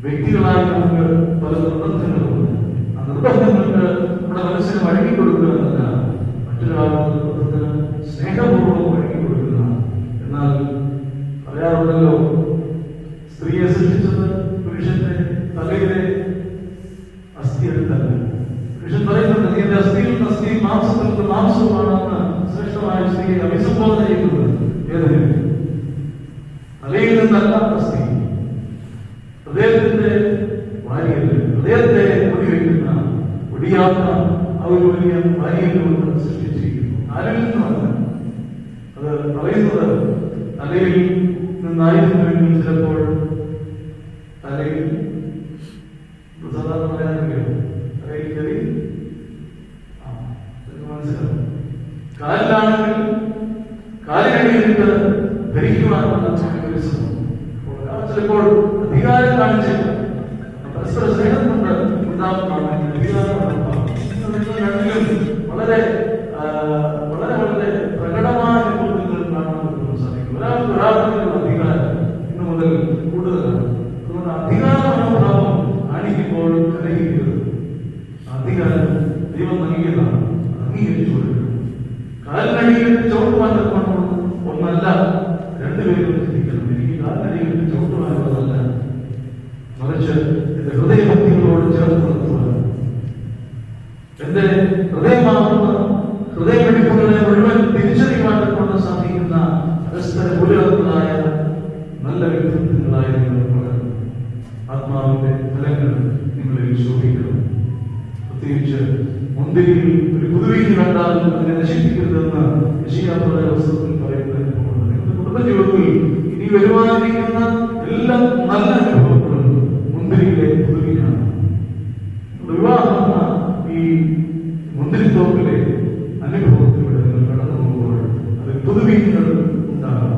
വ്യക്തികളായി നമുക്ക് പല നിർബന്ധങ്ങളുണ്ട്. ആ നിർബന്ധങ്ങൾക്ക് നമ്മുടെ മനസ്സിന് വഴങ്ങിക്കൊടുക്കുക എന്നല്ല, മറ്റൊരാളുടെ നിർബന്ധത്തിന് സ്നേഹപൂർവ്വം വഴങ്ങിക്കൊടുക്കുക. എന്നാൽ പറയാറുണ്ടല്ലോ, സ്ത്രീയെ സൃഷ്ടിച്ചത് പുരുഷന്റെ തലയിലെ അസ്ഥി എടുത്തല്ല. പുരുഷൻ പറയുന്നുണ്ട്, നീ എന്റെ അസ്ഥിയിൽ നിന്ന് അസ്ഥിയും മാംസത്തിൽ നിന്ന് മാംസവുമാണെന്ന് ശ്രേഷ്ഠമായ സ്ത്രീയെ അഭിസംബോധന ചെയ്യുന്നത്. ഏതിന്? തലയിൽ നിന്നല്ല അസ്ഥി, ഹൃദയത്തിന്റെ വാരിയൽ, ഹൃദയത്തെ ഒടിവെക്കുന്ന ഒടിയാത്ത ആ ഒരു വലിയ വാരിയലുകൊണ്ട് സൃഷ്ടിച്ചിരിക്കുന്നു. ആരിൽ നിന്നുമല്ല. അത് പറയുന്നത് തലയിൽ നിന്നായിരുന്നുവെങ്കിൽ ചിലപ്പോൾ തലയിൽ സാധാരണ പറയാനെങ്കിലും തലയിൽ കയറി മനസ്സിലാവും. കാലിലാണെങ്കിൽ കാലിനടിയിട്ട് ധരിക്കുവാനുള്ള ചിലപ്പോൾ അധികാരം കാണിച്ച് പരസ്പര സ്നേഹം കൊണ്ട് ഉണ്ടാകുന്നതാണ് അധികാരം. വളരെ വളരെ വളരെ പ്രകടമായ രൂപത്തിൽ കാണാൻ സാധിക്കും. ഒരാൾക്ക് അധികാരം ഇന്ന് മുതൽ കൂടുതലാണ്. അതുകൊണ്ട് അധികാര മനോഭാവം കാണിക്കുമ്പോൾ കലഹിക്കരുത്. അധികാരം ദൈവം നൽകിയതാണ്, അംഗീകരിച്ചു കൊടുക്കണം. കാലിനടിയിൽ ചവിട്ടുവാൻ ഒന്നല്ല, രണ്ടുപേരും ചിന്തിക്കണം. എനിക്ക് കാലിനടിയിൽ ചവിട്ടുവാനുള്ളതല്ല, മറിച്ച് എന്റെ ഹൃദയഭക്തികളോട് ചേർത്ത് നിർത്തുവാൻ, എന്റെ ഹൃദയമാകുന്ന ഹൃദയമിടിപ്പുകളെ മുഴുവൻ തിരിച്ചറിയുവാൻ കൊണ്ട് സാധിക്കുന്ന പരസ്പര പുലർന്നതായ നല്ല വ്യക്തിത്വങ്ങളായ ആത്മാവിന്റെ ഫലങ്ങൾ നിങ്ങളിൽ ശോഭിക്കണം. പ്രത്യേകിച്ച് മുന്തിരിയിൽ ഒരു പുതുവീഞ്ഞ് കണ്ടാൽ അതിനെ നശിപ്പിക്കരുതെന്ന് യശയ്യായുടെ പുസ്തകത്തിൽ പറയുന്നതിന് നിങ്ങളുടെ കുടുംബജീവിതത്തിൽ ഇനി വരുവാനിരിക്കുന്ന എല്ലാ നല്ല അനുഭവങ്ങളും മുന്തിരിയിലെ പുതുവീഞ്ഞാണ്. വിവാഹം ഈ മുന്തിരിത്തോപ്പിലെ അനുഭവത്തിലൂടെ നിങ്ങൾ കടന്നു പോകുമ്പോൾ അതിൽ പുതുവീഞ്ഞുകൾ ഉണ്ടാകാം.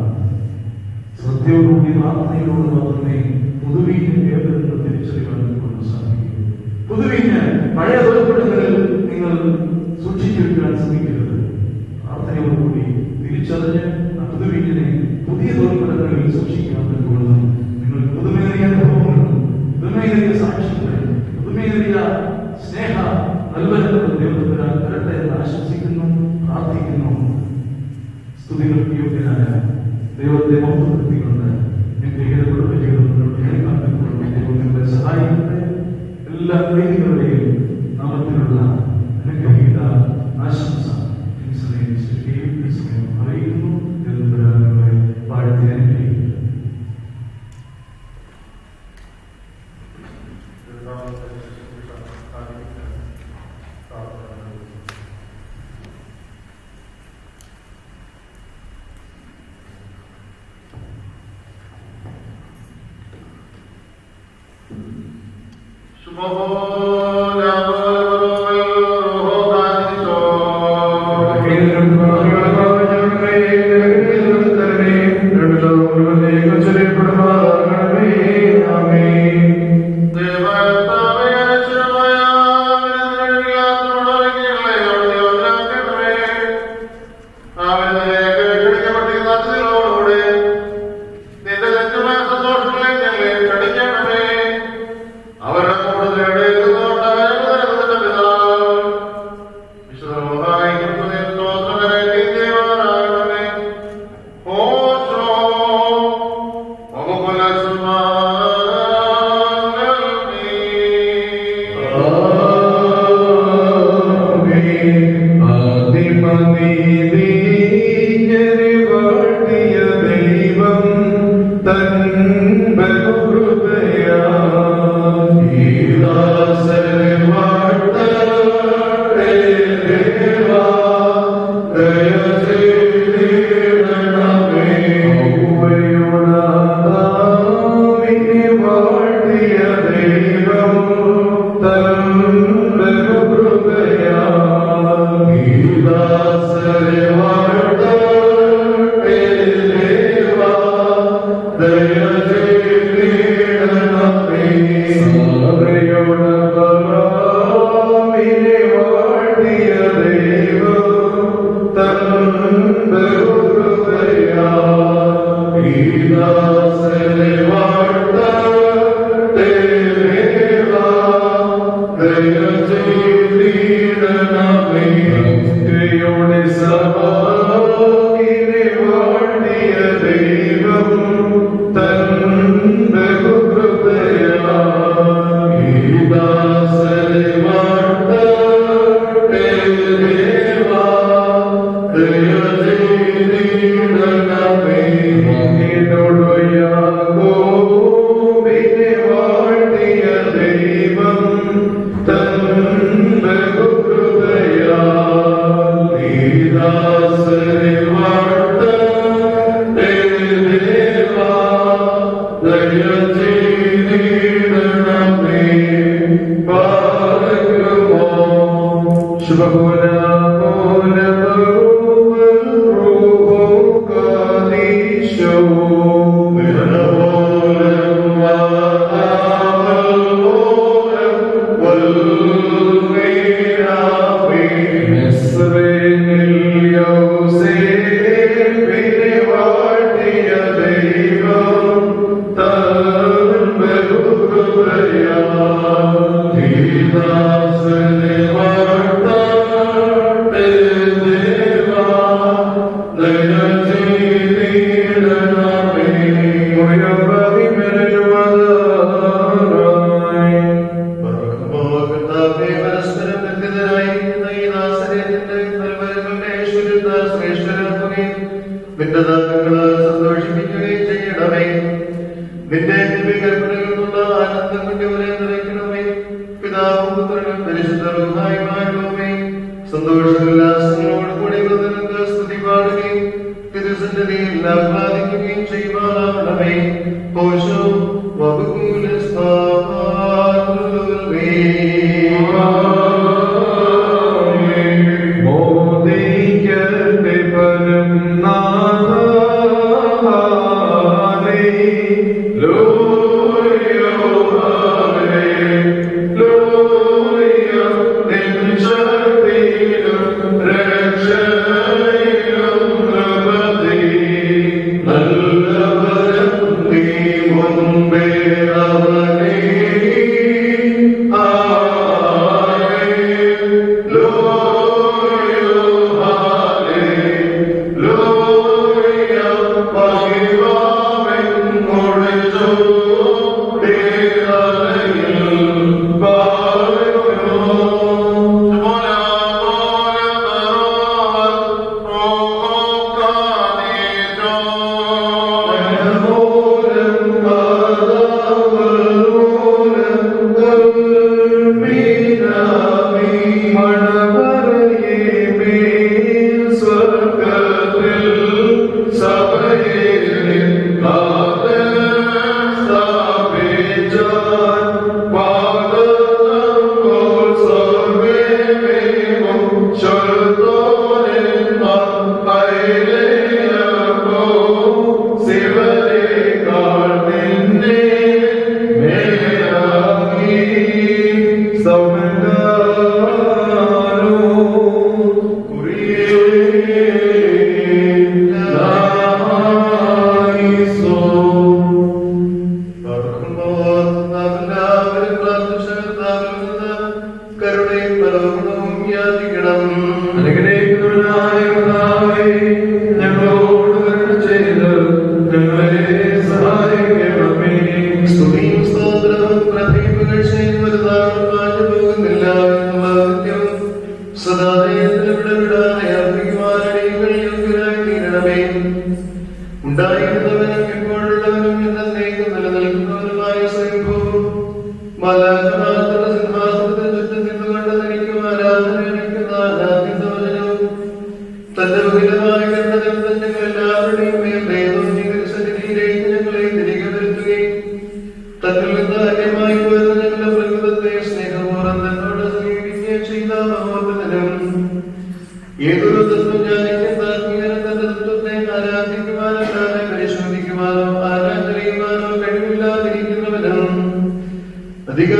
ശ്രദ്ധയോടുകൂടി പ്രാർത്ഥനയിലൂടെ മാത്രമേ പുതുവീഞ്ഞ് ഏതെന്ന് തിരിച്ചറിയാൻ കൊണ്ട് സാധിക്കൂ. പുതുവീഞ്ഞ് പഴയ തോൽപ്പെടുന്നതിൽ നിങ്ങൾ സൂക്ഷിച്ചു വെക്കാൻ ശ്രമിക്കരുത്. പ്രാർത്ഥനയോടുകൂടി തിരിച്ചറിഞ്ഞ് ആ പുതുവീഞ്ഞിനെ പുതിയ തോൽപ്പെടുന്നതിൽ സൂക്ഷിക്കാൻ പറ്റുള്ളൂ. നിങ്ങൾ പുതുമേറിയ അനുഭവങ്ങളും പുതുമേറിയ സാക്ഷ്യങ്ങളും പുതുമേറിയ സ്നേഹ നൽവനങ്ങളും ദൈവത്തിന് വരട്ടെ എന്ന് ആശംസിക്കുന്നു, പ്രാർത്ഥിക്കുന്നു. സ്തുതികൾക്ക് യോഗ്യനായ ദൈവത്തെ മഹത്വപ്പെടുത്തിക്കൊണ്ട് എന്റെ കുടുംബജീവിതം നിങ്ങളെ സഹായിക്കട്ടെ. എല്ലാ വ്യക്തികളുടെയും നാമത്തിലുള്ള അനുഗ്രഹീത ആശംസ അറിയിക്കുന്നു. വാഴ്ത്തി അനുഗ്രഹിക്കുന്നു. അവരുടെ കൂടുതൽ Nalla varam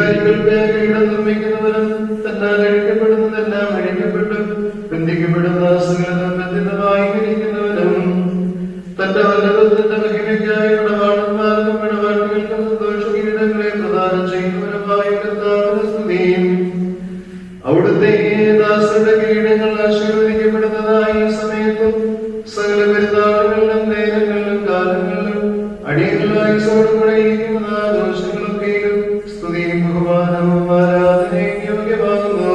അധികാരികൾക്ക് കിരീടം നിർമ്മിക്കുന്നവനും തന്നാൽ അഴിക്കപ്പെടുന്നതെല്ലാം അഴിക്കപ്പെട്ടു ബന്ധിക്കപ്പെടുന്ന സകലതും ബന്ധിതമായി ഇരിക്കുന്നവനും തന്റെ വല്ലഭത്തിന്റെ മഹിമയ്ക്കായി ഇടപാടന്മാർക്കും ഇടപാടുകൾക്കും സന്തോഷ കിരീടങ്ങളെ പ്രദാനം ചെയ്യുന്നവനുമായ കർത്താവിന് സ്തുതിയും. അവിടുത്തെ ദാസരുടെ കിരീടങ്ങൾ ആശീർവദിക്കപ്പെടുന്നതായി സമയത്തും സകല പെരുന്നാളുകളിലും നേരങ്ങളിലും കാലങ്ങളിലും അടിയങ്ങളായി സോടുകൂടെ ഇരിക്കുന്ന ദോഷങ്ങളൊക്കെയും സ്തുതിയും ബഹുമാനവും ആരാധനയും യോഗ്യമാകുന്നു.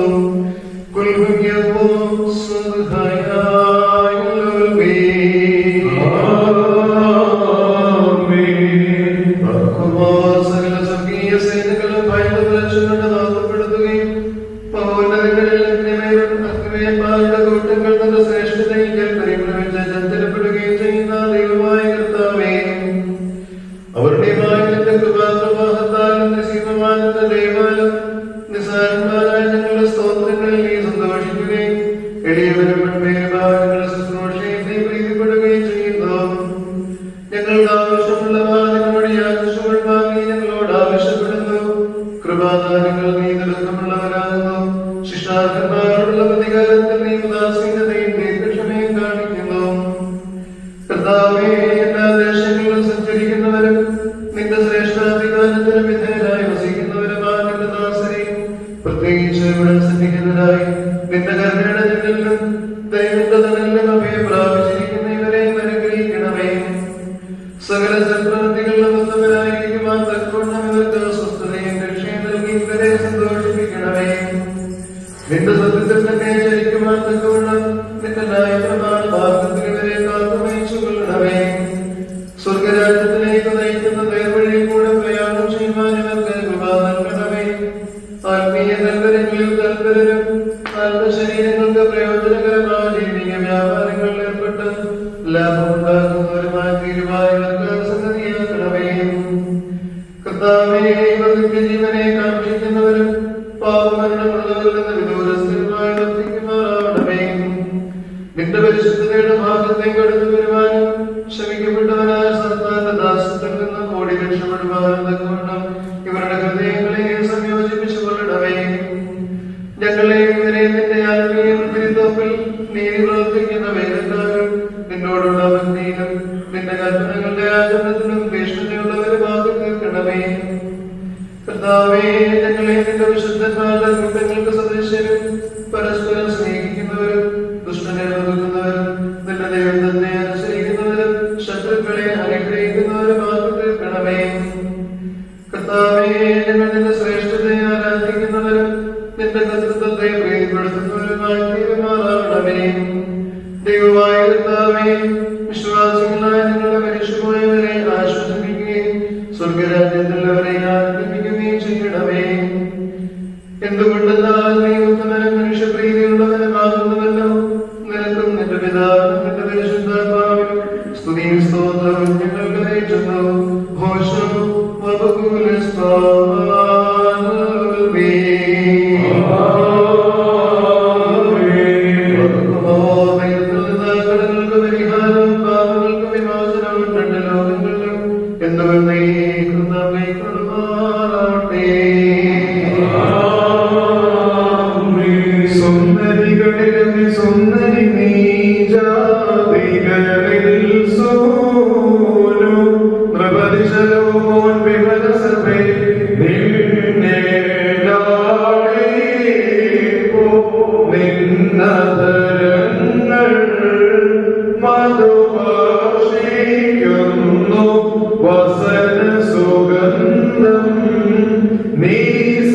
സകല സ്വർഗീയ സേനകളും ഭയന്ന് വിളിച്ചുകൊണ്ട് നാമപ്പെടുത്തുകയും അഗ്നിമേന്മാരുടെ കൂട്ടങ്ങൾ തന്റെ ശ്രേഷ്ഠതയിൽ പരിഭ്രമിച്ച് ചഞ്ചലപ്പെടുകയും ചെയ്യുന്ന ദൈവമായ കർത്താവേ, അവരുടെ മായത്തിന്റെ കൃപാപ്രവാഹത്താലും നിസീമമാനന്റെ ദൈവാലും നിസാരന്മാരായ ഞങ്ങളുടെ സ്തോത്രങ്ങളിൽ നീ സന്തോഷിക്കുകയും എളിയവരും പെൺമേലുഭാവങ്ങളുടെ ശുശ്രൂഷയിൽ നീ പ്രീതിപ്പെടുകയും ചെയ്യുന്നു. ഞങ്ങളുടെ ആവശ്യമുള്ളവ നിന്നോട് യാചിച്ചുകൾ വാങ്ങി ഞങ്ങളോട് ആവശ്യപ്പെടുന്നു. കൃപാദാനങ്ങൾ നീ നിലക്കമുള്ളവരാകുന്നു. ശിഷ്ടാർഹന്മാരോടുള്ള പ്രതികാരത്തിൽ നീ ഉദാസീനതയും ദീർഘക്ഷമയും കാണിക്കുന്നു. കർത്താവേ, എല്ലാ ദേശങ്ങളിലും സഞ്ചരിക്കുന്നവരും നിന്റെ ശ്രേഷ്ഠാധികാരത്തിന് വിധേയരായി വസിക്കുന്നവരുമായ നിന്റെ ദാസരെ പ്രത്യേകിച്ച് ഇവിടെ സന്നിഹിതരായി നിന്റെ കരുണയുടെ ജനലിലും ദൈവത്തിന്റെ തണലിലും അഭയം പ്രാപിച്ചിരിക്കുന്ന ഇവരെ അനുഗ്രഹിക്കണമേ. സകല സൽപ്രവൃത്തികളിലും ഉത്തമരായിരിക്കുവാൻ തക്കവണ്ണം ഇവർക്ക് സ്വസ്ഥതയും രക്ഷയും നൽകി ഇവരെ സന്തോഷിപ്പിക്കണമേ. നിന്റെ സത്യത്തിൽ തന്നെ ചരിക്കുവാൻ തക്കവണ്ണം നിന്റെ ന്യായപ്രമാണ മാർഗത്തിൽ ഇവരെ കാത്തുനയിച്ചു കൊള്ളണമേ. സ്വർഗരാജ്യത്തിലേക്ക് നയിക്കുന്ന നേർവഴിയിൽ കൂടെ പ്രയാണം ചെയ്യുവാൻ ഇവർക്ക് കൃപ നൽകണമേ. ആത്മീയ താല്പര്യങ്ങളിൽ താല്പര്യരും ആത്മശരീരങ്ങൾക്ക് പ്രയോജനകരമായ ദൈവിക വ്യാപാരങ്ങളിൽ ഏർപ്പെട്ട് ലാഭമുണ്ടാക്കുന്നവരുമായ തീരുമാനങ്ങൾക്ക് സംഗതിയാക്കണമേ. കർത്താവേ, നിത്യജീവനെ കാക്ഷിക്കുന്നവരും പാപമരണമുള്ളവരിൽ നിന്ന് വിദൂരസ്ഥരുമായി വർദ്ധിക്കുമാറാവണമേ. നിന്റെ പരിശുദ്ധതയുടെ ഭാഗത്തെ കടന്നു വരുവാനും ക്ഷമിക്കപ്പെട്ടവനായ സർക്കാരിന്റെ ദാസത്തിൽ നിന്ന് ഓടി രക്ഷപ്പെടുവാനും തക്കവണ്ണം ഇവരുടെ ഹൃദയങ്ങളെ സംയോജിപ്പിച്ചു കൊള്ളണമേ. ഞങ്ങളെ ഇവരെ നിന്റെ ആത്മീയ തിരുത്തോപ്പിൽ നീതി പ്രവർത്തിക്കുന്ന വേദക്കാരും നിന്നോടുള്ള ഭക്തിയിലും നിന്റെ കൽപ്പനകളുടെ ആചരണത്തിലും തീഷ്ണതയുള്ളവരുമാക്കി തീർക്കണമേ. കർത്താവേ, ഞങ്ങളെ നിന്റെ വിശുദ്ധന്മാരുടെ കൂട്ടങ്ങൾക്ക് സദൃശ്യരും പരസ്പരം സ്നേഹിക്കുന്നവരും ദുഷ്ടനെ ഒതുക്കുന്നവരും നിന്റെ ദൈവത്തെ അനുസരിക്കുന്നവരും ശത്രുക്കളെ അനുഗ്രഹിക്കുന്നവരുമാക്കി തീർക്കണമേ. കർത്താവേ, ഞങ്ങൾ നിന്റെ ശ്രേഷ്ഠതയെ ആരാധിക്കുന്നവരും നിന്റെ കർത്തൃത്വത്തെ പ്രീതിപ്പെടുത്തുന്നവരുമായി തീരുമാറാകണമേ. ദൈവമായ കർത്താവേ, വിശ്വാസികളായ ഞങ്ങളുടെ മനുഷ്യമായവരെ ആശ്വസിപ്പിക്കുകയും സ്വർഗരാജ്യത്തിലുള്ളവരെ ആനന്ദിപ്പിക്കുകയും ചെയ്യണമേ. എന്തുകൊണ്ടെന്നാൽ നീ ഉത്തമനും മനുഷ്യപ്രീതിയുള്ളവനുമാകുന്നുവല്ലോ. നിനക്കും നിന്റെ പിതാവിനും നിന്റെ പരിശുദ്ധാത്മാവിനും സ്തുതിയും സ്തോത്രവും ഞങ്ങൾക്ക് നയിക്കുന്നു. ഘോഷം കടങ്ങൾക്ക് പരിഹാരവും പാപങ്ങൾക്ക് വിമോചനവും രണ്ട് ലോകങ്ങളിലും എന്തുകൊണ്ടേക്കുമാറാവട്ടെ. സുന്ദരികളിലും സുന്ദരി നീ ജാതികളിൽ സോനു നൃപതിശലോൻ വിമല സഭേ നിന്നെ ലാളിപ്പോ നിന്നതരങ്ങൾ മധുഭാഷിക്കുന്നു വസന സുഗന്ധം നീ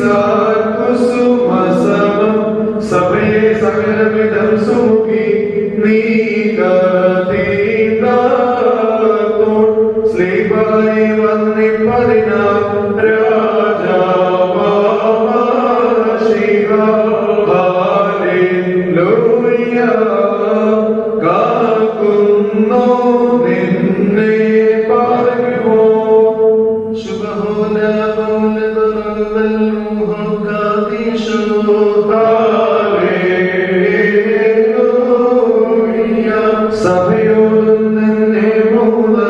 സാകുസുമസമം സഭേ സകലവിധം സുമുഖി നീ കതീതാത്തോൾ സ്ലീപായി വന്നിപ്പതിനാ രാജാവാശിക ഹല്ലേലൂയ കാക്കുന്നു നിന്നെ പറയുമോ സഭയോടും നിന്നെ മൂന്ന്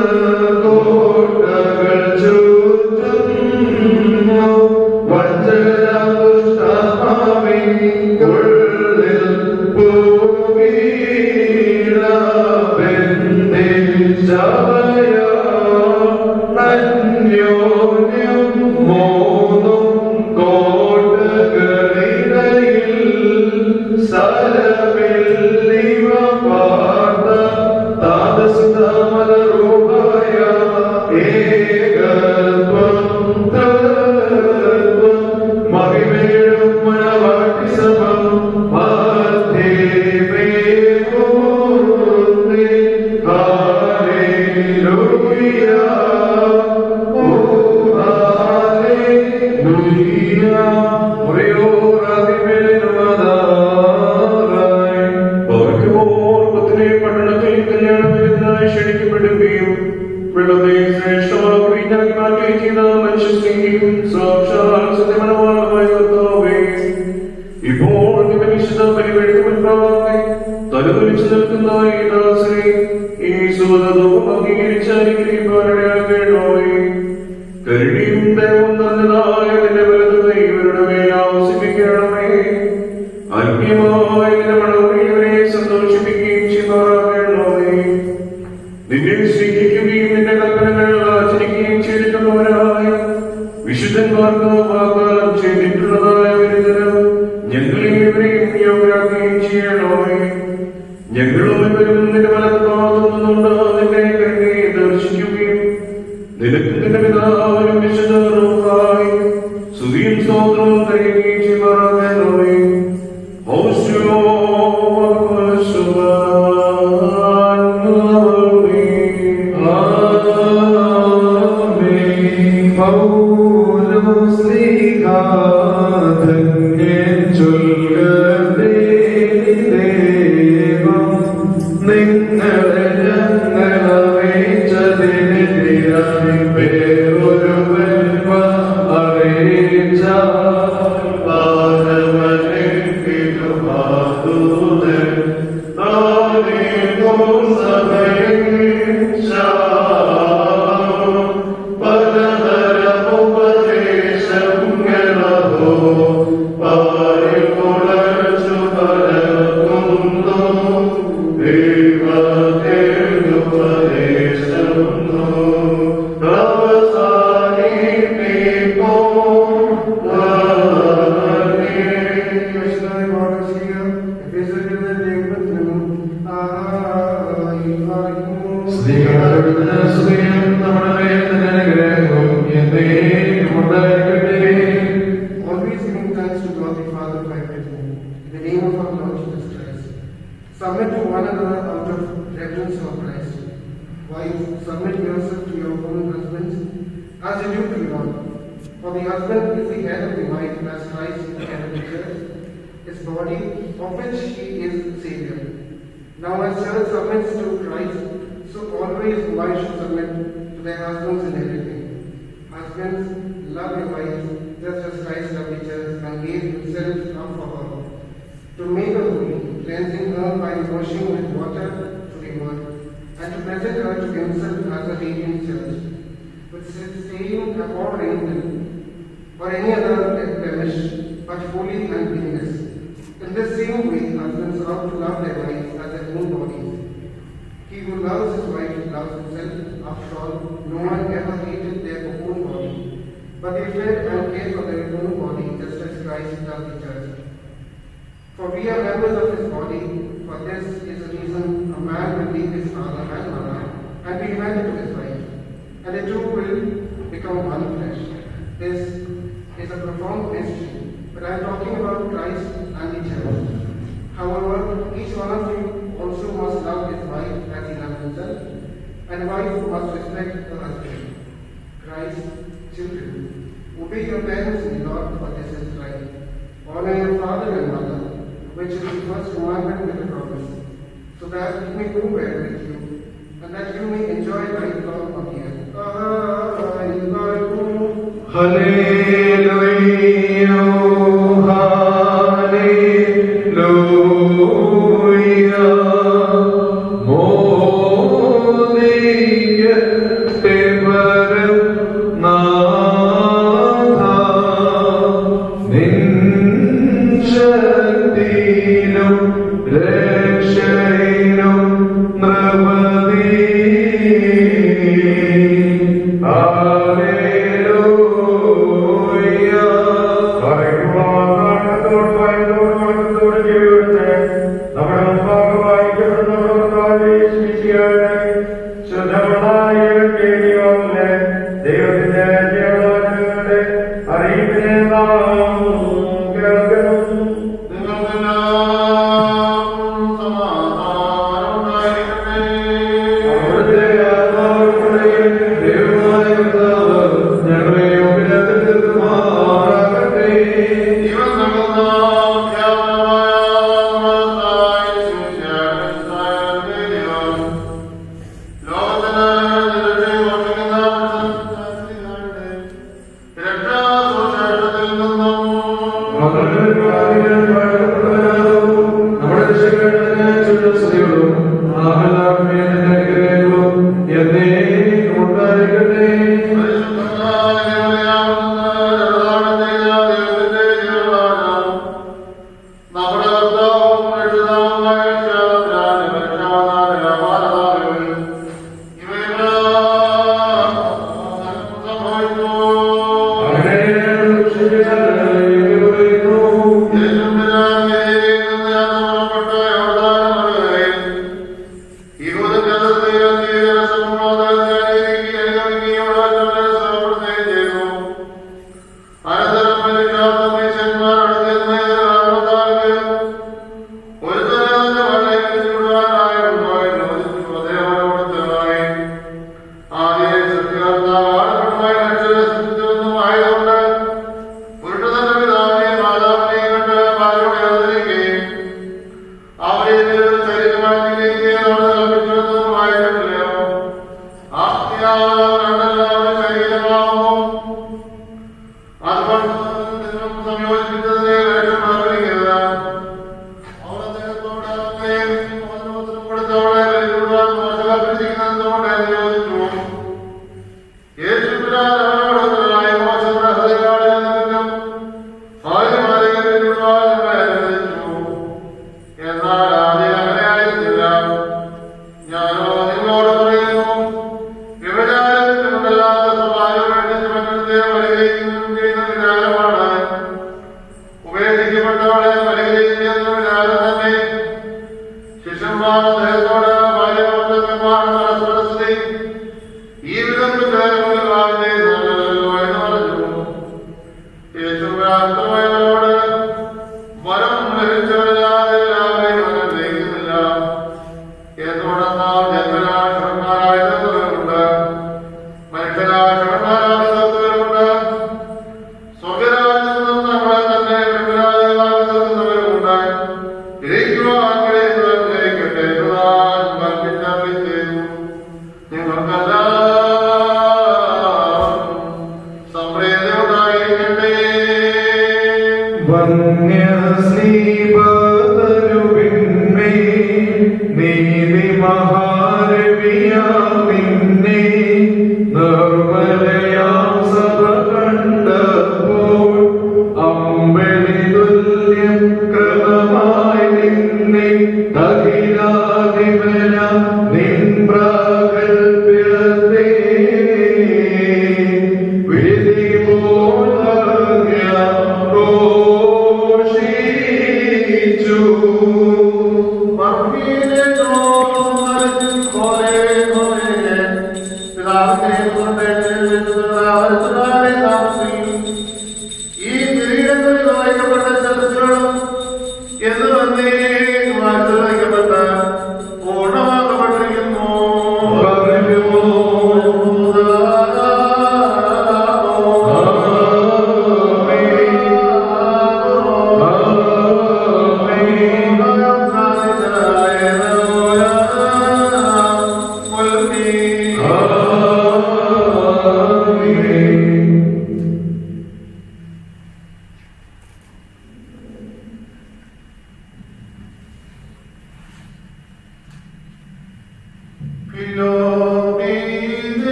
കോട്ടകൾ ചുറ്റും ക്ഷണിക്കപ്പെടുകയും വെള്ളത്തെ ശ്രേഷ്ഠമാക്കി മാറ്റിയിരിക്കുന്ന മനുഷ്യസ്നേഹിയും സാക്ഷാൽ സത്യമനവാളമായ കർത്താവേ, ഇപ്പോൾ നിന്റെ വിശുദ്ധ പരിവേഴത്തിന് മുൻപാകെ തലകുലിച്ചു നിൽക്കുന്ന ഈ ദാസനെ ഈ സുഗതവും അംഗീകരിച്ച് അനുഗ്രഹിക്കാനിടയാകണമേ. കരുണയും ദയവും നിറഞ്ഞതായ നിന്റെ വലത് ഇവരുടെ മേൽ ആവസിപ്പിക്കണമേ. ആത്മീയമായ നിന്റെ മണവും ഇവരെ സന്തോഷിപ്പിക്കുകയും ചെയ്യുമാറാകണമേ. നിന്നെ സ്നേഹിക്കുകയും നിന്റെ കൽപ്പനകൾ ആചരിക്കുകയും ചെയ്തിട്ടുള്ളവരായ വിശുദ്ധന്മാർക്ക് വാഗ്ദാനം ചെയ്തിട്ടുള്ളതായ വിരുദ്ധനം ഞങ്ങളെയും ഇവരെയും യോഗ്യരാക്കുകയും ചെയ്യണമേ. ഞങ്ങളും ഇവരും നിന്റെ വലത്ത് ഭാഗത്തുനിന്നുകൊണ്ട് നിന്റെ കരുണയെ ദർശിക്കുകയും നിനക്ക് നിന്റെ പിതാവിനും വിശുദ്ധ റൂഹായി സ്തുതിയും സ്തോത്രവും തരികയും ചെയ്യുമാറാകണമേ. Submit to one another out of reverence for Christ. Wives, submit yourself to your own husbands as you do to the Lord. For the husband is the head of the wife, as Christ is the head of the church, his body, of which he is the Savior. Now as church submits to Christ, so always wives should submit to their husbands in everything. Husbands, love your wives, just as Christ loved the church and gave himself up for her, to make her holy, cleansing her by washing with water to the word, and to present her to himself as a radiant church, with staying abhorring or any other blemish, but holy and blameless. In the same way, husbands ought to love their wives as their own bodies. He who loves his wife loves himself. After all, no one ever hated their own body, but they fed and cared for their own body, just as Christ loved the church. For we are members of his body. For this is the reason a man will leave his father and mother and be united to his wife, and the two will become one flesh. This is a profound mystery, but I am talking about Christ and the church. However, each one of you also must love his wife as he loves himself, and wife must respect her husband. Christ, children, obey your parents in the Lord, for this is right. Honor your father and mother, which is the first commandment with a promise, so that it may go well with you, and that you may enjoy life long on the earth. Hallelujah, hallelujah. മോദിക്കട്ടെ പരനാഥ, നിൻ ശക്തിയിലും രക്ഷയിലും നൃപതി. സമാധാനം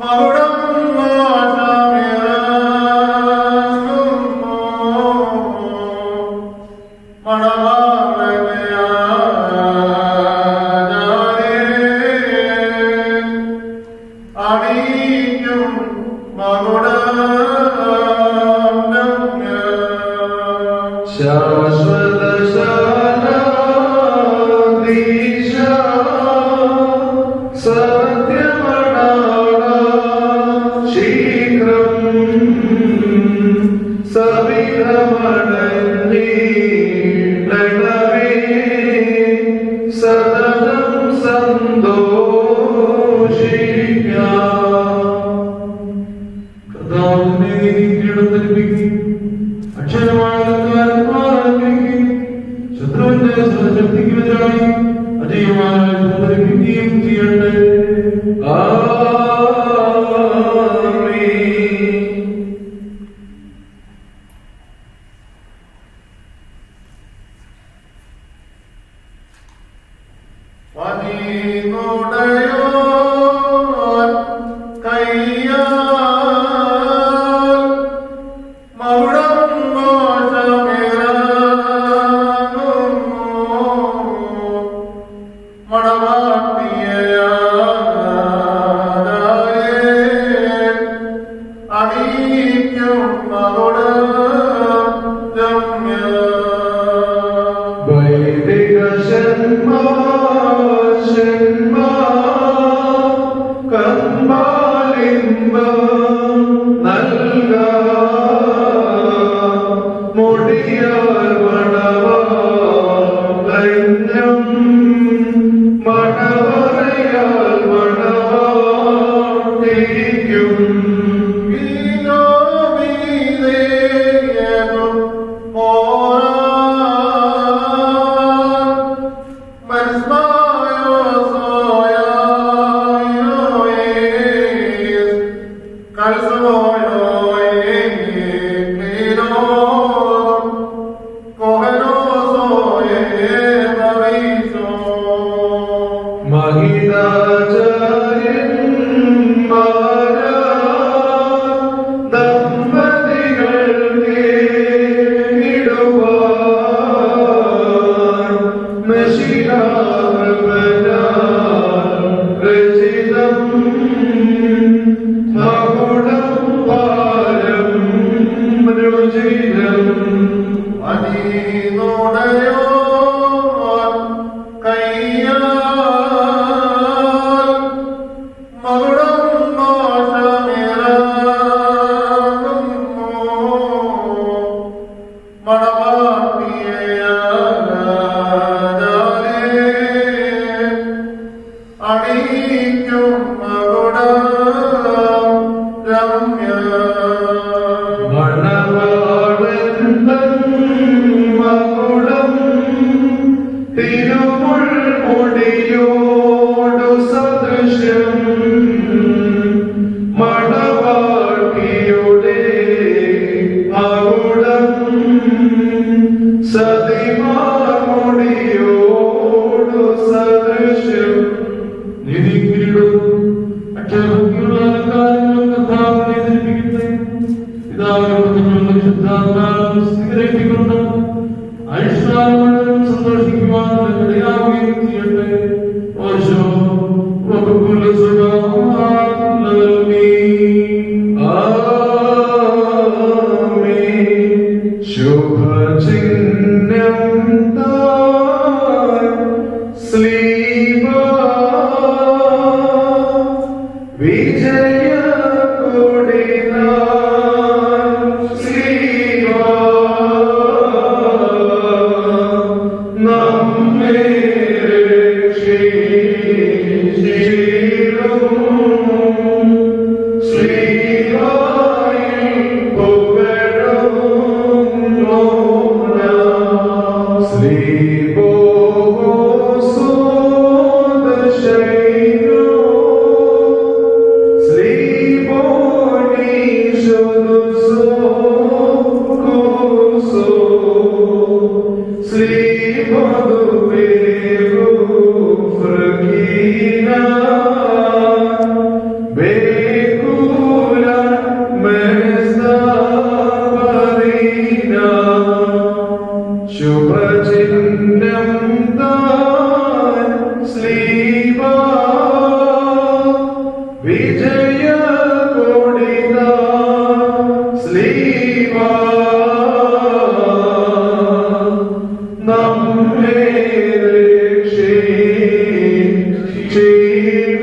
മകുടം വിജയ കൊടിനാൾ ശ്രീവാ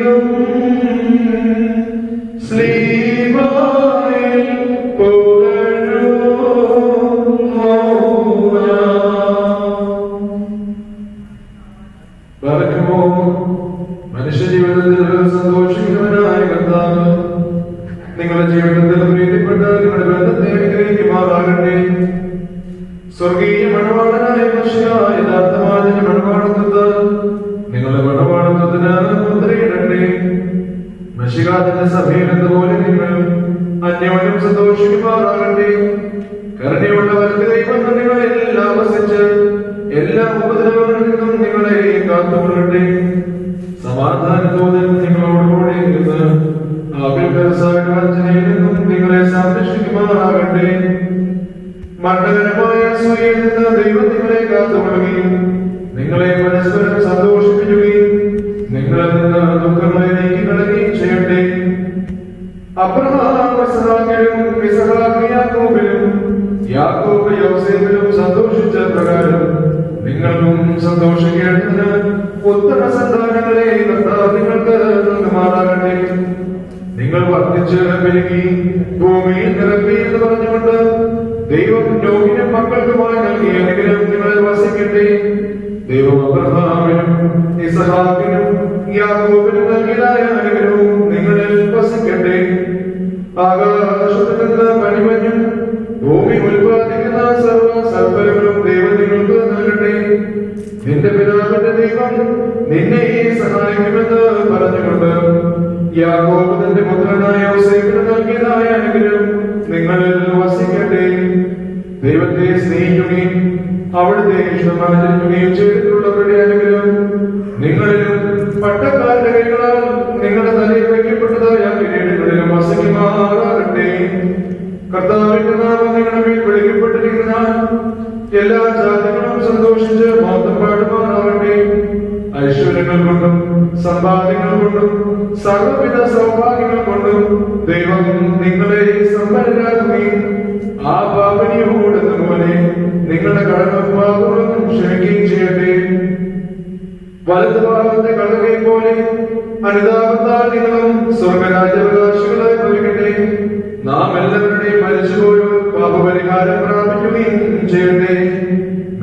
സ്തുതിയിടും ശ്രീവായി പറയുമോ മനുഷ്യജീവിതത്തിൽ സന്തോഷിക്കുന്നവനായ കർത്താവ് നിങ്ങളുടെ ജീവിതത്തിൽ പ്രീതിപ്പെട്ട നിങ്ങളുടെ ബന്ധത്തെ അനുഗ്രഹിക്കുമാറാകട്ടെ. സ്വർഗീയ മണവാളനായ മനുഷ്യനായ യഥാർത്ഥമായ മണവാളത്വത്ത് നിങ്ങളുടെ മണവാളത്വത്തിന് മുദ്രയിടട്ടെ. മഷികാത്തിന്റെ സഭയിൽ എന്നതുപോലെ നിങ്ങൾ അന്യോന്യം സന്തോഷിക്കുമാറാകട്ടെ. കരുണയുള്ള വലത് കൈവന്ന് നിങ്ങളെല്ലാം വസിച്ച് എല്ലാ ഉപദ്രവങ്ങളിൽ നിന്നും നിങ്ങളെ കാത്തുകൊള്ളട്ടെ. സമാധാനത്തോടെ നിങ്ങളോടുകൂടെ ഇരുന്ന് ആകൽക്കരസാകാഞ്ചനയിൽ നിന്നും നിങ്ങളെ സംരക്ഷിക്കുമാറാകട്ടെ. മരണകരമായ സൂര്യയിൽ നിന്ന് ദൈവം നിങ്ങളെ കാത്തുകൊള്ളുകയും നിങ്ങളെ പരസ്പരം സന്തോഷിപ്പിക്കുകയും നിങ്ങളിൽ നിന്ന് ദുഃഖങ്ങളെ നീക്കിക്കളയുകയും ചെയ്യട്ടെ. അബ്രഹാം യാക്കോബിലും യാക്കോബ് യോസേഫിലും സന്തോഷിച്ച പ്രകാരം നിങ്ങൾക്കും സന്തോഷിക്കേണ്ടതിന് ഉത്തമ സന്താനങ്ങളെ നിങ്ങൾക്ക് നൽകുമാറാകട്ടെ. നിങ്ങൾ വർദ്ധിച്ച് പെരുകി ഭൂമിയിൽ നിറപ്പി എന്ന് പറഞ്ഞുകൊണ്ട് ദൈവം നോഹിനും മക്കൾക്കുമായി നൽകിയ അനുഗ്രഹം നിങ്ങളിൽ വസിക്കട്ടെ. ദൈവം അബ്രഹാമിനും ഇസഹാക്കിനും യാക്കോബിനും നൽകിയതായ അനുഗ്രഹവും നിങ്ങളിൽ വസിക്കട്ടെ. ആകാശത്തിൽ നിന്ന് പനിമഞ്ഞും ഭൂമി ഉൽപ്പാദിക്കുന്ന സർവ്വസൽഫലങ്ങളും ദൈവം നിങ്ങൾക്ക് നൽകട്ടെ. നിന്റെ പിതാവിന്റെ ദൈവം നിന്നെ സഹായിക്കുമെന്ന് പറഞ്ഞുകൊണ്ട് യാക്കോബ് തന്റെ പുത്രനായ യോസേഫിന് നൽകിയതായ അനുഗ്രഹം നിങ്ങളിൽ വസിക്കട്ടെ. ദൈവത്തെ സ്നേഹിക്കുകയും അവിടുത്തെ ഇഷ്ടമാചരിക്കുകയും ചെയ്തിട്ടുള്ളവരുടെ അനുഗ്രഹം നിങ്ങളിലും പട്ടക്കാരുടെ കൈകളാൽ നിങ്ങളുടെ തലയിൽ വയ്ക്കപ്പെട്ടതായ കിരീടങ്ങളിലും വസിക്കുമാറാകട്ടെ. കർത്താവിന്റെ നാമം നിങ്ങളുടെ മേൽ വിളിക്കപ്പെട്ടിരിക്കുന്ന എല്ലാ ജാതികളും സന്തോഷിച്ച് മഹത്വം പാടുമാറാകട്ടെ. ഐശ്വര്യങ്ങൾ കൊണ്ടും സമ്പാദ്യങ്ങൾ കൊണ്ടും സർവ്വവിധ സൗഭാഗ്യങ്ങൾ കൊണ്ടും ദൈവം നിങ്ങളെ സമ്പന്നരാക്കുകയും ആ പാപനിയോടെന്നപോലെ നിങ്ങളുടെ കടങ്ങളും പാപങ്ങളും ക്ഷമിക്കുകയും ചെയ്യട്ടെ. വലതുഭാഗത്തെ കടകെ പോലെ അനുതാപത്താൽ നിങ്ങളും സ്വർഗരാജ്യാവകാശികളായി ഭവിക്കട്ടെ. നാം എല്ലാവരുടെയും മരിച്ചുപോയോ പാപപരിഹാരം പ്രാപിക്കുകയും ചെയ്യട്ടെ.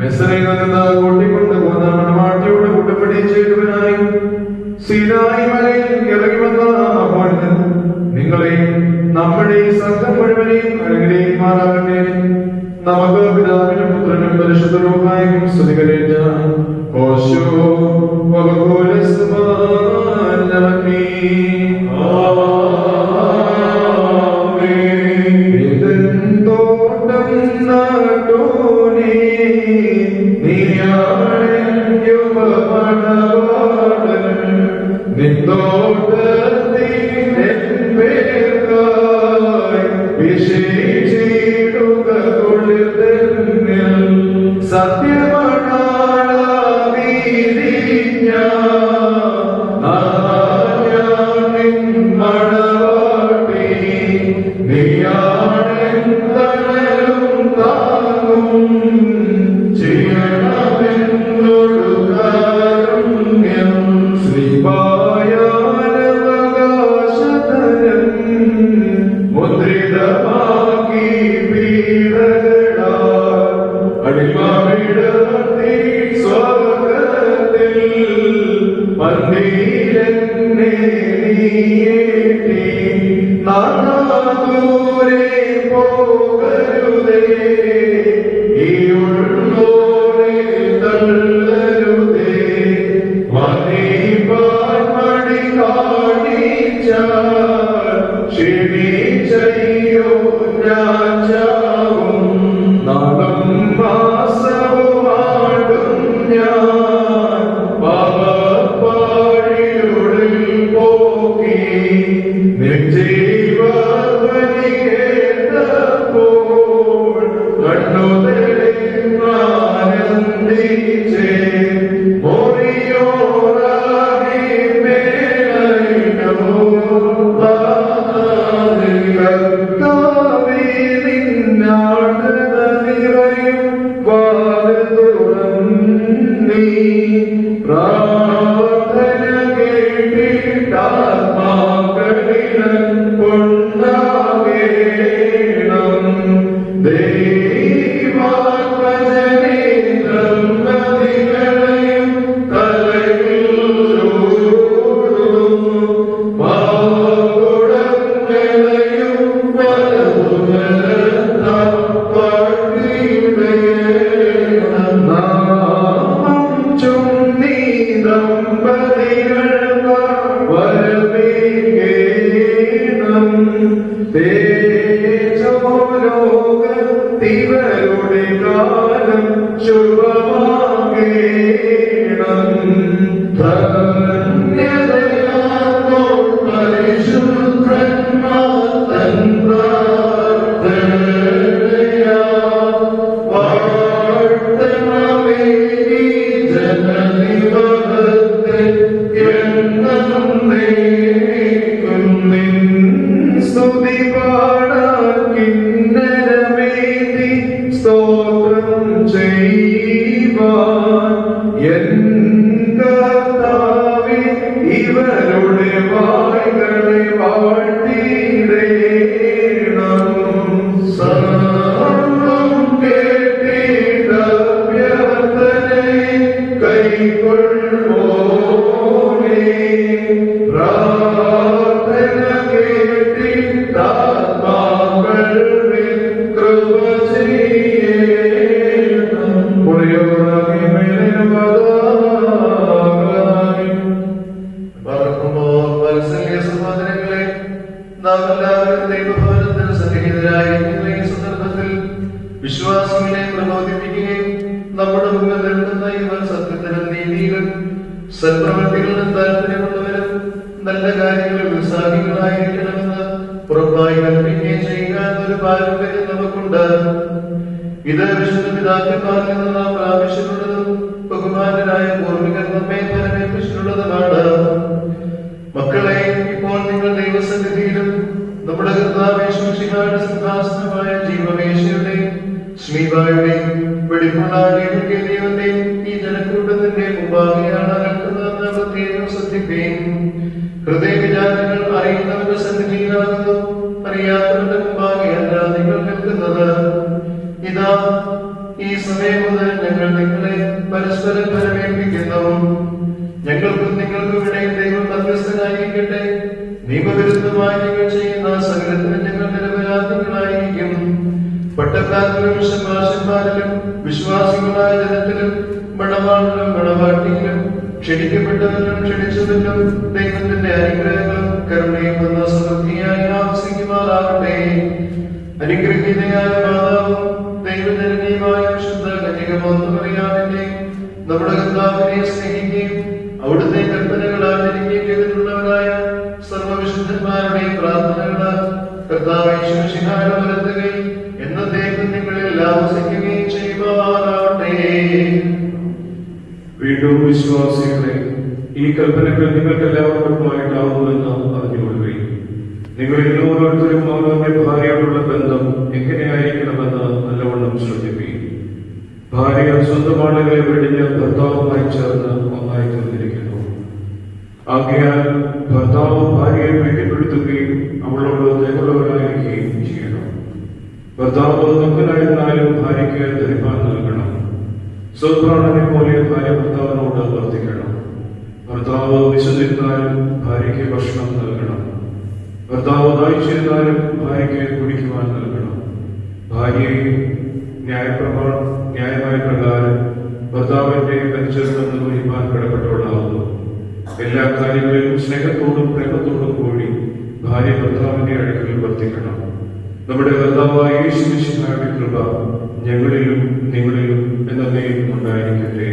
മെസ്സറയിൽ നിന്ന് കൂട്ടിക്കൊണ്ടുപോകുന്ന മണവാട്ടിയോട് കൂട്ടപ്പടി ചെയ്തവനായി സീനായി മലയിൽ ഇറങ്ങി വന്ന അപ്പോൾ നിങ്ങളെ നമ്മുടെ ഈ സംഘം മുഴുവനെയും അനുഗ്രഹിക്കുമാറാകട്ടെ. നമുക്ക് പിതാവിനും പുത്രനും പരിശുദ്ധ റൂഹായും സ്തുതികരേറ്റ ഓശോ Oh പ്രാർത്ഥന കേട്ടി ആത്മാക്കളിൽ കൃപ ചെയ്യണം. ഉറയോറാകി മേലുവാതാകണമേ. പറക്കുമ്പോൾ വാത്സല്യ സഹോദരങ്ങളെ, നാം എല്ലാവരും ദൈവഭവനത്തിൽ സന്നിഹിതരായിരിക്കുന്ന ഈ സന്ദർഭത്തിൽ വിശ്വാസികളെ പ്രബോധിപ്പിക്കുകയും നമ്മുടെ മുമ്പിൽ നിൽക്കുന്ന ഇവർ സത്യത്തിലും നീതിയിലും സൽപ്രവൃത്തികളിലും താല്പര്യമുള്ളവരും നല്ല കാര്യങ്ങളിൽ ഉത്സാഹികളായിരിക്കണമെന്ന് ഉറപ്പായി കൽപ്പിക്കുകയും ചെയ്യുക എന്നൊരു പാരമ്പര്യം നമുക്കുണ്ട്. ഇത് വിശുദ്ധ പിതാക്കന്മാരിൽ നിന്ന് നാം പ്രാവശ്യമുള്ളതും ബഹുമാനരായ പൂർവികർ നമ്മെ ഫലമേൽപ്പിച്ചിട്ടുള്ളതുമാണ്. മക്കളെ, ഇപ്പോൾ നിങ്ങൾ ദൈവസന്നിധിയിലും നമ്മുടെ കർത്താവേശ്വരുടെ സിംഹാസനമായ ജീവമേശയുടെ ശ്രീബായുടെയും വെടിപ്പുള്ള ദൈവന്റെയും ഈ ജനക്കൂട്ടത്തിന്റെ മുമ്പാകെയാണ് നിൽക്കുന്നതെന്ന് പ്രത്യേകം ശ്രദ്ധിക്കുകയും ഹൃദയവിചാരങ്ങൾ അറിയുന്നവരുടെ സന്നിധിയിലാകുന്നു, അറിയാത്തവരുടെ മുമ്പാകെയല്ല നിങ്ങൾ നിൽക്കുന്നത്. ഇതാ, ഈ സമയം മുതൽ ഞങ്ങൾ നിങ്ങളെ പരസ്പരം ഫലമേൽപ്പിക്കുന്നു. ഞങ്ങൾക്കും നിങ്ങൾക്കും ഇടയിൽ ദൈവം മധ്യസ്ഥനായിരിക്കട്ടെ. നിയമവിരുദ്ധമായി നിങ്ങൾ ചെയ്യുന്ന സകലത്തിനും ഞങ്ങൾ നിരപരാധികളായിരിക്കും. പട്ടക്കാരിലും ശമാശന്മാരിലും വിശ്വാസികളായ ജനത്തിലും മണവാളിലും മണവാട്ടിയിലും ക്ഷണിക്കപ്പെട്ടവരിലും ക്ഷണിച്ചവരിലും ദൈവത്തിന്റെ അനുഗ്രഹങ്ങളും കരുണയും എന്ന സമൃദ്ധിയായി ആവസിക്കുമാറാകട്ടെ. അനുഗ്രഹീതയായ മാതാവും ദൈവജനനീയമായ വിശുദ്ധ കന്യകമറിയാമിന്റെ നമ്മുടെ കർത്താവിനെ സ്നേഹിക്കുകയും അവിടുത്തെ കൽപ്പനകൾ ആചരിക്കുകയും ചെയ്തിട്ടുള്ളവരായ സർവവിശുദ്ധന്മാരുടെയും പ്രാർത്ഥനകള് കർത്താവേശ്വരയുടെ വരത്തുകയും എന്നദ്ദേഹം നിങ്ങളിൽ ആവസിക്കുകയും ചെയ്യുമാറാവട്ടെ. വീണ്ടും വിശ്വാസികളെ, ഈ കൽപ്പനകൾ നിങ്ങൾക്ക് എല്ലാവർക്കുമായിട്ടാവുന്നുവെന്ന് അറിഞ്ഞുകൊള്ളുകയും നിങ്ങളിൽ ഓരോരുത്തരും അവരുടെ ഭാര്യയോടുള്ള ബന്ധം എങ്ങനെയായിരിക്കണമെന്ന് നല്ലവണ്ണം ശ്രദ്ധിക്കുകയും ഭാര്യ സ്വന്തം ആളുകളെ വെടിഞ്ഞ് ഭർത്താവുമായി ചേർന്ന് ഒന്നായി തീർന്നിരിക്കുന്നു. ആകയാൽ ഭർത്താവ് ഭാര്യയെ വീട്ടിപ്പെടുത്തുകയും അവളോട് ദയവുള്ളവരായിരിക്കുകയും ചെയ്യണം. ഭർത്താവ് ദുഃഖനായിരുന്നാലും ഭാര്യയ്ക്ക് ധരിപ്പാൻ നൽകണം. സ്വപ്രാണനെ പോലെ ഭാര്യ ഭർത്താവിനോട് വർദ്ധിക്കണം. ഭർത്താവ് വിശന്നിരുന്നാലും ഭാര്യയ്ക്ക് ഭക്ഷണം നൽകണം. ഭർത്താവ് ദാഹിച്ചിരുന്നാലും ഭാര്യയ്ക്ക് കുടിക്കുവാൻ നൽകണം. ഭാര്യയെ ന്യായമായ പ്രകാരം ഭർത്താവിന്റെ പരിചരണം നിർവഹിക്കാൻ കടപ്പെട്ടവളാവുന്നു. എല്ലാ കാര്യങ്ങളിലും സ്നേഹത്തോടും പ്രേമത്തോടും കൂടി ഭാര്യ ഭർത്താവിന്റെ അടുക്കൽ വർദ്ധിക്കണം. നമ്മുടെ കർത്താവായ യേശുമിശിഹായുടെ കൃപ ഞങ്ങളിലും നിങ്ങളിലും എന്നേക്കും ഉണ്ടായിരിക്കട്ടെ.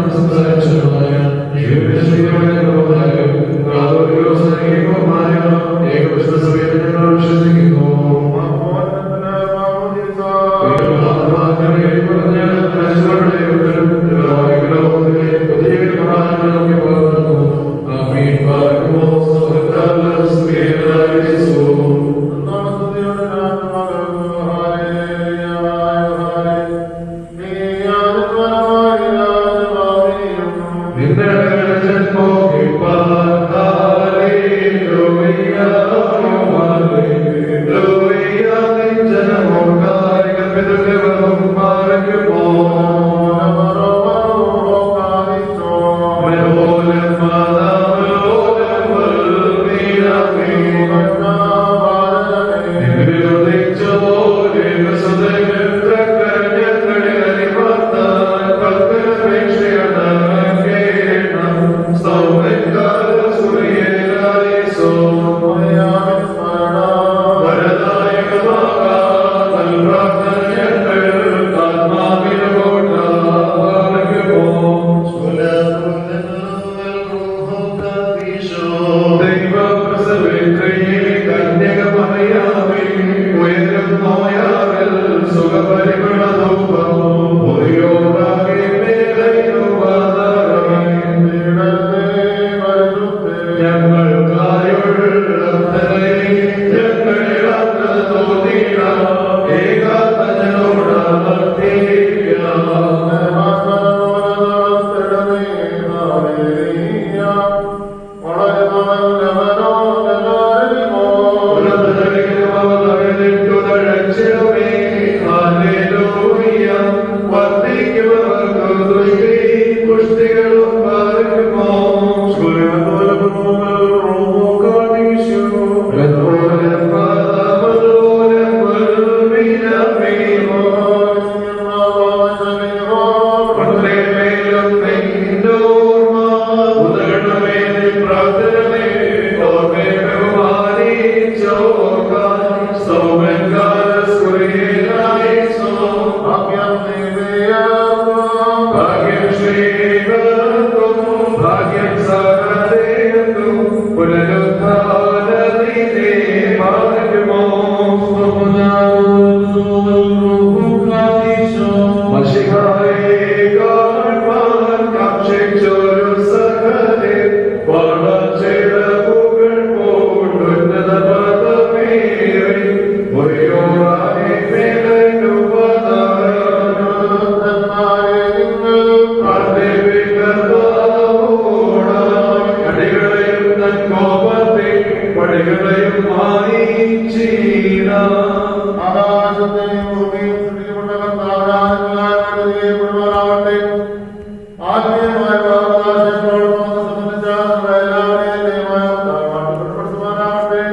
Gracias. ആകാശത്തെയും ഭൂമിയും സൃഷ്ടിക്കപ്പെട്ട കർത്താവിനായ പെടുവാനാവട്ടെ. ആത്മീയമായ അവകാശങ്ങളോട് സംബന്ധിച്ച എല്ലാവരെയും ദൈവമായ മാറ്റപ്പെടുത്തുവാനാവട്ടെ.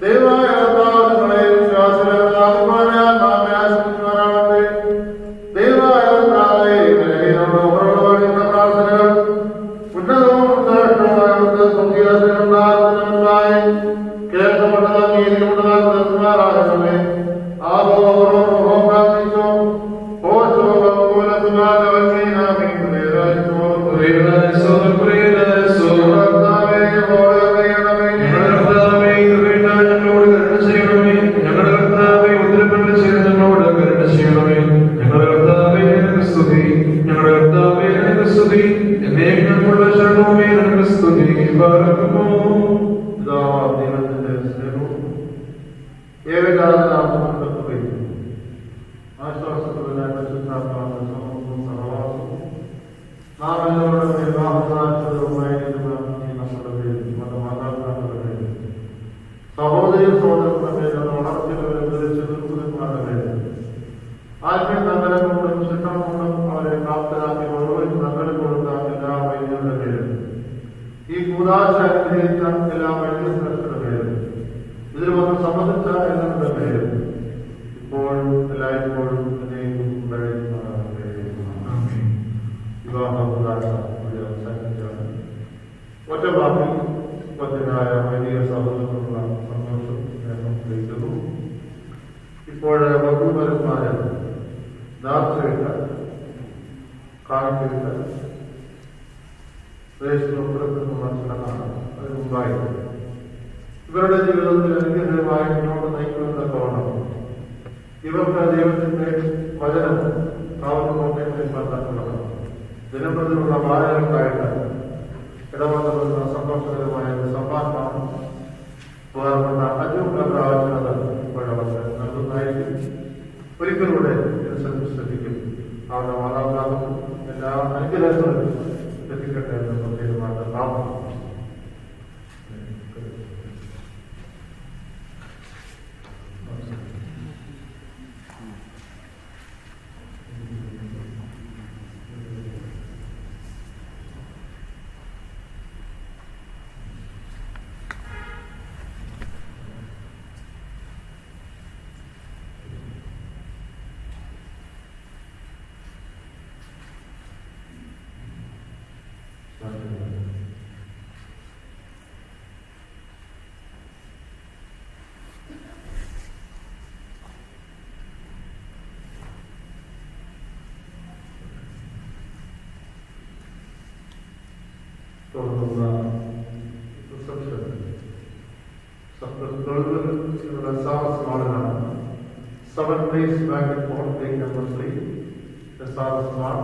ദൈവമായ കർത്താവിനെ വിശ്വാസികളാകുവാനാൽ നാം ആശംസിക്കുവാനാവട്ടെ. ദൈവമായ കർത്താവേ, ബലഹീനതയോടുള്ള പ്രാർത്ഥനകൾ ഉന്നതവും ഉദ്ദേശവുമായവർക്ക് സംഗീതത്തിനുണ്ടായി കേൾക്കപ്പെട്ടതാം നീതിയുള്ളതാം നിർത്തുമാറാകണമേ. ആവോഹം പ്രാർത്ഥിച്ചോ ദൈവത്തിന്റെ സ്നേഹവും ഏകജാതനാമം ആശ്വാസപ്രദനായ പരിശുദ്ധാത്മാവിന്റെ സമൂഹവും സഹവാസവും നാം എല്ലാവരുടെ വിവാഹസാക്ഷരവുമായിരിക്കുന്ന ഈ നമ്മുടെ പേരിൽ നമ്മുടെ മാതാപിതാക്കളുടെ പേരിൽ സഹോദരി സഹോദരങ്ങളുടെ പേരിൽ വളർച്ചകളെ ധരിച്ച് നിർമ്മിതന്മാരുടെ പേരിൽ ആത്മീയ നഗരം കൊണ്ടും ശിക്ഷണം കൊണ്ടും അവരെ പ്രാപ്തരാക്കി മുഴുവൻ നഗരം കൊടുത്ത എല്ലാ വൈദ്യരുടെ പേരിൽ ഈ കൂതാശ അനുഗ്രഹിച്ച എല്ലാ വൈദ്യശ്രേഷ്ഠരുടെ പേരിൽ ഇതിൽ വന്ന് സംബന്ധിച്ച എല്ലാവരുടെ പേരിൽ ഇപ്പോൾ എല്ലായ്പ്പോഴും ഒറ്റ വാക്കിൽ പത്തിനായ വലിയ സഹോദരങ്ങളുള്ള സന്തോഷം സ്നേഹം ലഭിക്കുന്നു. ഇപ്പോൾ വധുവരന്മാരെ നേർച്ചയിട്ട് കാണിച്ചിട്ട് ദേശത്തിനുള്ള ചടങ്ങാണ്. അതിന് മുമ്പായി ഇവരുടെ ജീവിതത്തിൽ അനുഗ്രഹമായി മുന്നോട്ട് നയിക്കുമെന്നൊക്കെ ഇവർക്ക് ദൈവത്തിന്റെ വചനം കാവുന്നോട്ടേക്ക് മനസ്സിലാക്കുന്നത് ദിനംപ്രതിയുള്ള വായനകൾക്കായിട്ട് ഇടവന്ന സന്തോഷകരമായ സമ്മാനമാണ് പ്രധാനപ്പെട്ട അജൂബ് ആവശ്യകത ഇപ്പോഴവർക്ക് നൽകുന്നതായിരിക്കും. ഒരിക്കലൂടെ ശ്രദ്ധിക്കും അവരുടെ മാതാപിതാക്കൾ എല്ലാ അനുഗ്രഹങ്ങളും എത്തിക്കട്ടെ എന്ന് പ്രത്യേകമായിട്ട് പ്രാർത്ഥന. Seven days back and forth, take number 3. The star is not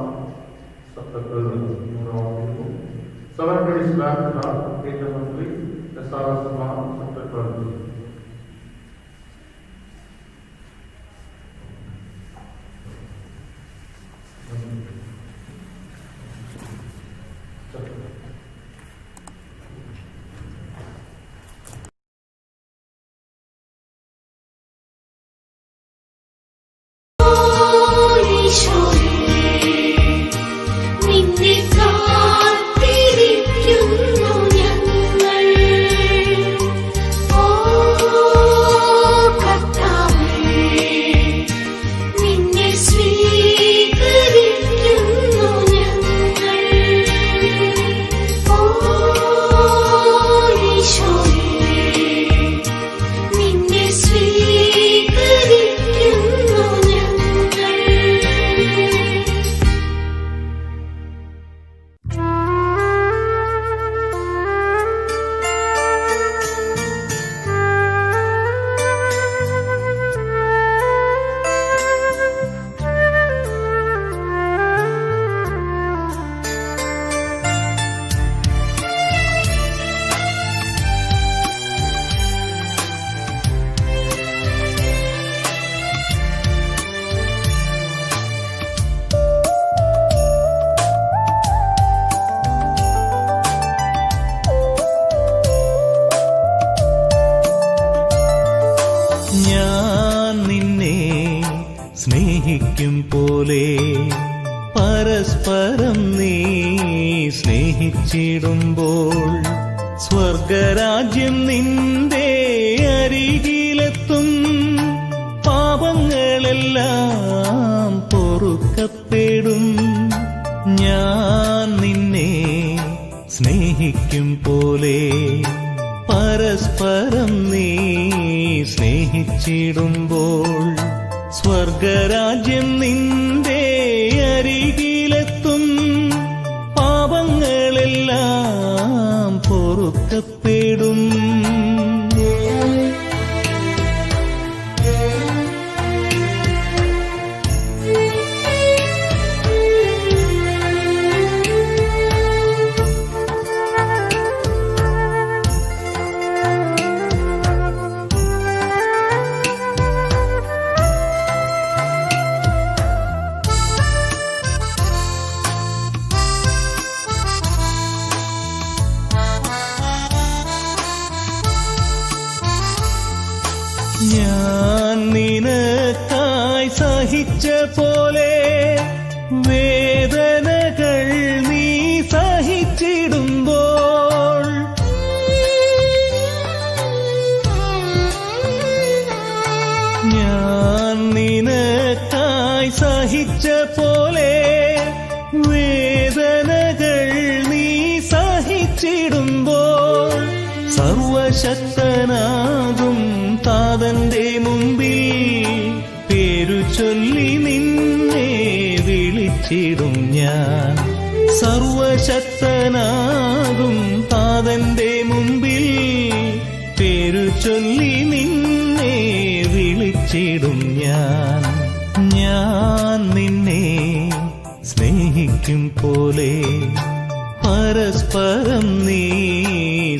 seven days back and forth, take number 3. The star is not seven. നിന്നെ കാത്തിരിക്കുന്നു ഞങ്ങൾ. ഓ ഞാൻ നിന്നെ സ്നേഹിക്കും പോലെ പരസ്പരം നീ സ്നേഹിച്ചിടുമ്പോൾ സ്വർഗരാജ്യം നിന്റെ അരികിലെത്തും. പാപങ്ങളെല്ലാം പൊറുക്കപ്പെടും. ഞാൻ നിന്നെ സ്നേഹിക്കും പോലെ പരസ്പരം നീ സ്നേഹിച്ചിടുമ്പോൾ സ്വർഗരാജ്യം നിന്റെ അരികിലെത്തും. പാപങ്ങളെല്ലാം പൊറുക്കപ്പെടും. ഞാൻ നിനക്കായി സഹിച്ച പോലെ വേദനകൾ നീ സഹിച്ചിടുമ്പോൾ ഞാൻ നിനക്കായി സഹിച്ച പോലെ വേദനകൾ നീ സഹിച്ചിടുമ്പോൾ സർവശക്തനാകും താതന്റെ മുമ്പിൽ പേരു ചൊല്ലി നിന്നെ വിളിച്ചിടും ഞാൻ. സർവശക്തനാകും താതന്റെ മുമ്പിൽ പേരു ചൊല്ലി നിന്നെ വിളിച്ചിടും ഞാൻ. ഞാൻ നിന്നെ സ്നേഹിക്കും പോലെ പരസ്പരം നീ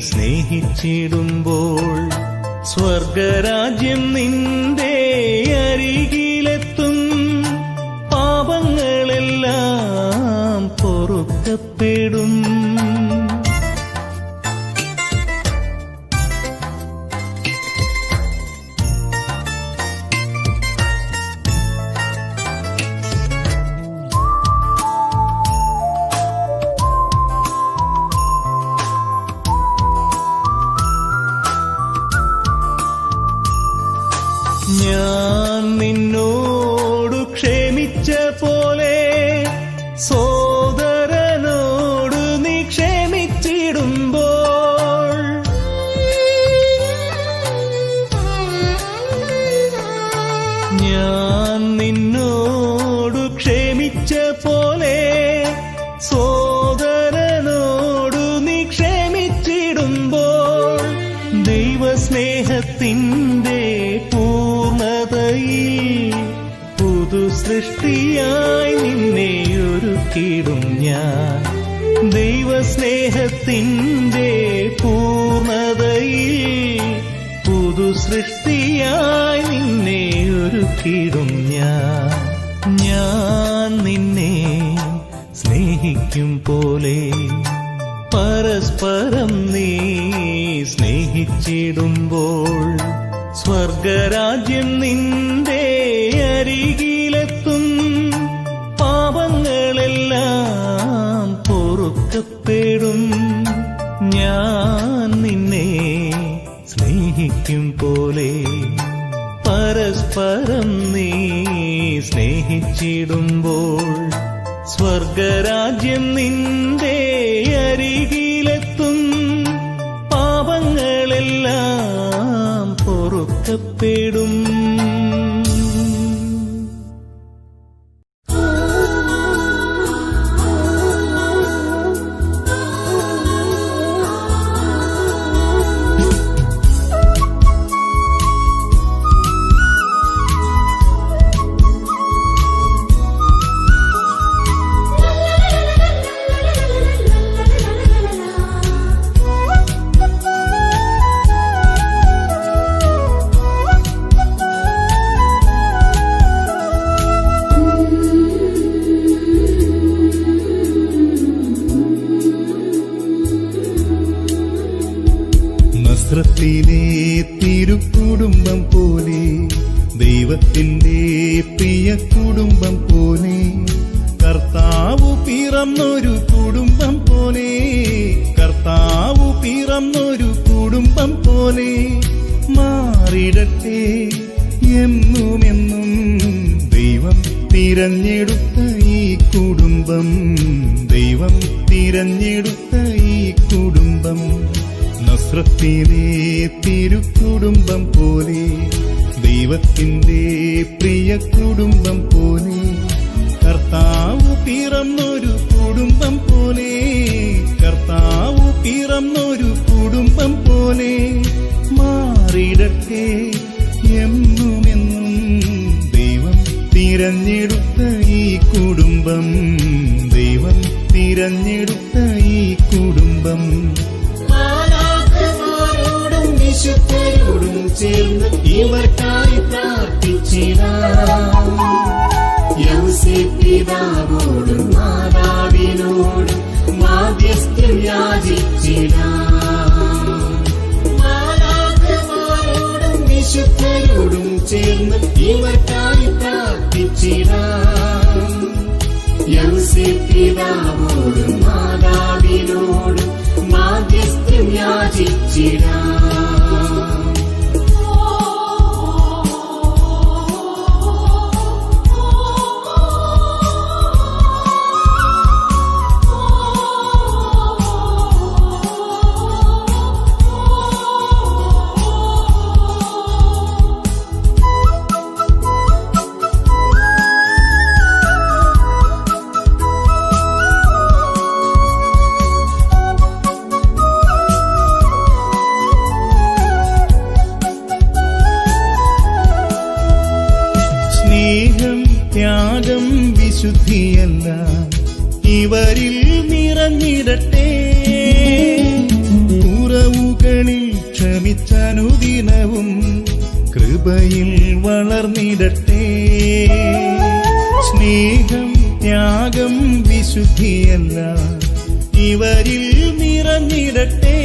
സ്നേഹിച്ചിടുമ്പോൾ സ്വർഗരാജ്യം നിന്റെ അരികിലെത്തും. പാപങ്ങളെല്ലാം പൊറുക്കപ്പെടും. ഞാൻ നിന്നോടു ക്ഷമിച്ച പോലെ സോദരനോട് നീ ക്ഷമിച്ചിടുമ്പോൾ ഞാൻ നിന്നോടു ക്ഷമിച്ച പോലെ സോദരനോടു നീ ക്ഷമിച്ചിടുമ്പോൾ ദൈവസ്നേഹത്തിൻ്റെ പുതു സൃഷ്ടിയായി നിന്നെ ഒരുക്കിടും ഞാൻ. ദൈവസ്നേഹത്തിൻ്റെ പൂർണ്ണതയിൽ പുതു സൃഷ്ടിയായി നിന്നെ ഒരുക്കിടും ഞാൻ. ഞാൻ നിന്നെ സ്നേഹിക്കും പോലെ പരസ്പരം നീ സ്നേഹിച്ചിടുമ്പോൾ സ്വർഗരാജ്യം നിന്റെ അരികിലെത്തും. പാപങ്ങളെല്ലാം പൊറുക്കപ്പെടും. ഞാൻ നിന്നെ സ്നേഹിക്കും പോലെ പരസ്പരം നീ സ്നേഹിച്ചിടുമ്പോൾ സ്വർഗരാജ്യം നിന്റെ അരികിലെത്തും. പാപങ്ങളെല്ലാം പൊറുക്കപ്പെടും. ദൈവത്തിന്റെ പ്രിയ കുടുംബം പോലെ, കർത്താവ് പിറന്നൊരു കുടുംബം പോലെ, കർത്താവ് പിറന്നൊരു കുടുംബം പോലെ മാറിടട്ടെ എന്നുമെന്നും. ദൈവം തിരഞ്ഞെടുത്ത ഈ കുടുംബം, ദൈവം തിരഞ്ഞെടുത്ത ഈ കുടുംബം നസ്രത്തിലെ തിരുക്കുടുംബം പോലെ, ദൈവത്തിന്റെ പ്രിയ കുടുംബം പോലെ, കർത്താവ് പിറന്നൊരു കുടുംബം പോലെ, കർത്താവ് പിറന്നൊരു കുടുംബം പോലെ മാറിടട്ടെ എന്നുമെന്നും. ദൈവം തിരഞ്ഞെടുത്ത ഈ കുടുംബം, ദൈവം തിരഞ്ഞെടുത്ത ഈ കുടുംബം മാലാഖമാരോടും വിശുദ്ധരോടും ചേർന്ന് ഇവർക്കായി പ്രാർത്ഥിച്ചിടാം. യൗസേപ്പ് പിതാവോടും മാതാവിനോടും മാധ്യസ്ഥ്യം യാചിച്ചിടാം. മാലാഖമാരോടും വിശുദ്ധരോടും ചേർന്ന് ഇവർക്കായി പ്രാർത്ഥിച്ചിടാം. യൗസേപ്പ് പിതാവോടും മാതാവിനോടും മാധ്യസ്ഥ്യം യാചിച്ചിടാം. ത്യാഗം വിശുദ്ധിയല്ല ഇവരിൽ നിറഞ്ഞിടട്ടെ. കുറവുകളിൽ ക്ഷമിച്ചനുദിനവും കൃപയിൽ വളർന്നിടട്ടെ. സ്നേഹം ത്യാഗം വിശുദ്ധിയല്ല ഇവരിൽ നിറഞ്ഞിടട്ടെ.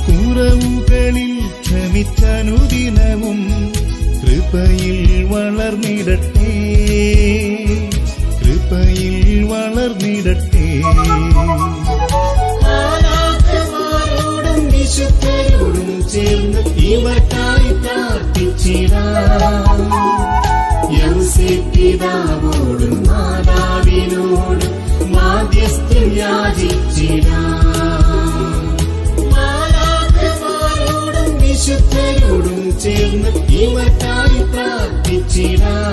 കുറവുകളിൽ ക്ഷമിച്ചനുദിനവും കൃപയിൽ വളർന്നിടട്ടെ, കൃപയിൽ വളർന്നിടട്ടെ. മാലാഖമാരോടും വിശുദ്ധരോടും ചേർന്ന് ഇവർക്കായി പ്രാർത്ഥിച്ചിടാം. യൗസേപ്പ് പിതാവോടും മാതാവിനോടും മാധ്യസ്ഥ്യം യാചിച്ചിടാം. മാലാഖമാരോടും വിശുദ്ധരോടും ചേർന്ന് ഇവർക്കായി പ്രാർത്ഥിച്ചിടാം.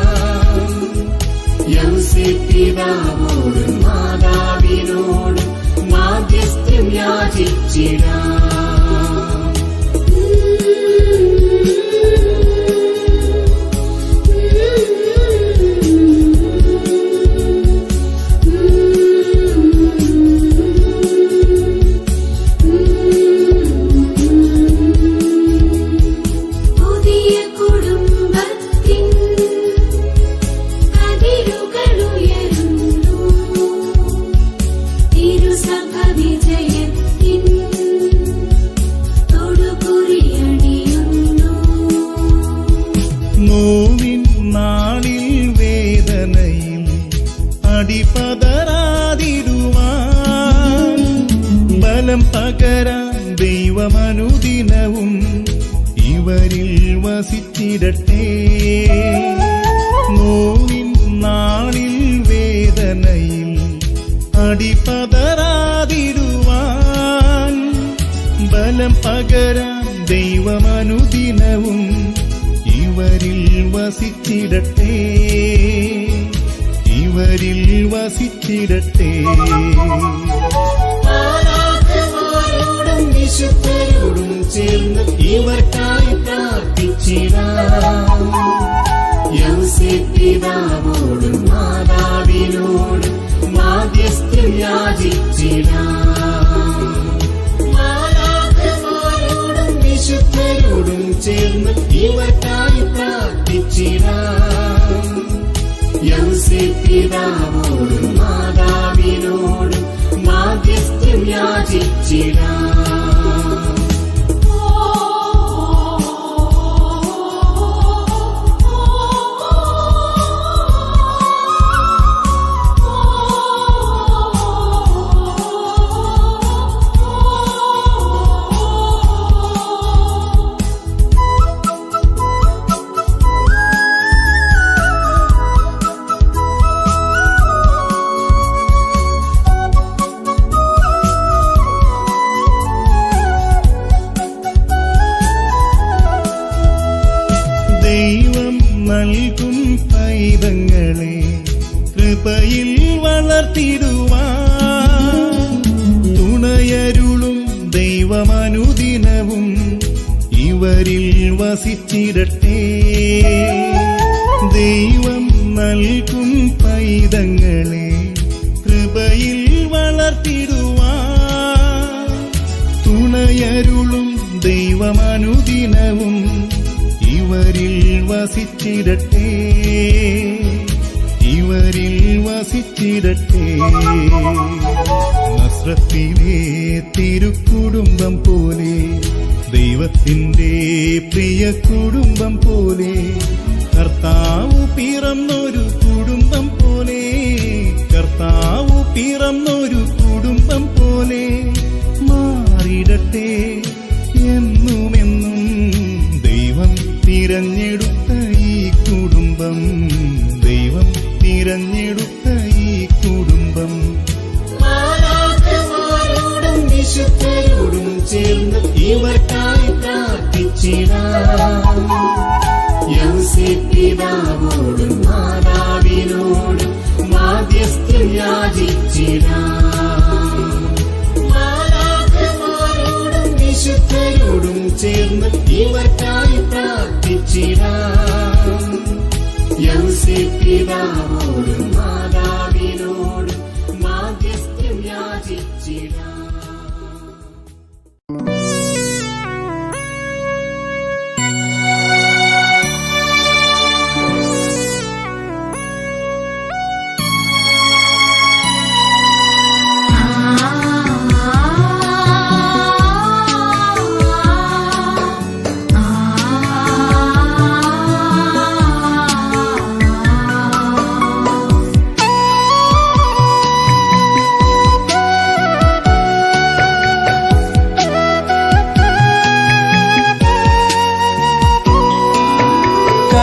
യൗസേപ്പ് പിതാവോടും മാതാവിനോടും മാധ്യസ്ഥ്യം യാചിച്ചിടാം. നോവിൻ നാളിൽ വേദനയിൽ അടിപതറാതിടുവാൻ ബലം പകരാൻ ദൈവമനുദിനവും ഇവരിൽ വസിച്ചിടട്ടെ. നോവിൻ നാളിൽ വേദനയിൽ അടിപതറാതിടുവാൻ ബലം പകരാൻ ദൈവമനുദിനവും ഇവരിൽ വസിച്ചിടട്ടെ, ഇവരിൽ വസിച്ചിടട്ടെ. മാലാഖമാരോടും വിശുദ്ധരോടും ചേർന്ന് ഇവർക്കായി പ്രാർത്ഥിച്ചിടാം. യൗസേപ്പ് പിതാവോടും മാതാവിനോടും മാധ്യസ്ഥ്യം യാചിച്ചിടാം. മാലാഖമാരോടും വിശുദ്ധരോടും ചേർന്ന് ഇവർക്കായി പ്രാർത്ഥിച്ചിടാം. യൗസേപ്പ് പിതാവോടും മാതാവിനോടും മാധ്യസ്ഥ്യം യാചിച്ചിടാം. നൽകും പൈതങ്ങളെ കൃപയിൽ വളർത്തിടുവാൻ തുണയരുളും ദൈവമനുദിനവും ഇവരിൽ വസിച്ചിടട്ടെ. ദൈവം നൽകും പൈതങ്ങളെ കൃപയിൽ വളർത്തിടുവാൻ തുണയരുളും ദൈവമനുദിനവും ഇവരിൽ വസിച്ചിടട്ടെ. ഇവരിൽ വസിച്ചിടട്ടെ. നസ്രത്തിലെ തിരുക്കുടുംബം പോലെ ദൈവത്തിന്റെ പ്രിയ കുടുംബം പോലെ കർത്താവ് പിറന്നൊരു കുടുംബം പോലെ കർത്താവ് പിറന്നൊരു കുടുംബം പോലെ മാറിടട്ടെ എന്നുമെന്നും. ദൈവം തിരഞ്ഞെടുത്ത ഈ കുടുംബം ദൈവം തിരഞ്ഞെടുത്ത ഈ കുടുംബം മാലാഖമാരോടും വിശുദ്ധരോടും ചേർന്ന് ഇവർക്കായി പ്രാർത്ഥിച്ചിടാം. യൗസേപ്പിതാവോടും മാതാവിനോടും മാധ്യസ്ഥ്യം യാചിച്ചിടാം. മാലാഖമാരോടും വിശുദ്ധരോടും ചേർന്ന് ഇവർക്കായി പ്രാർത്ഥിച്ചിടാം. യൗസേപ്പിതാവോടും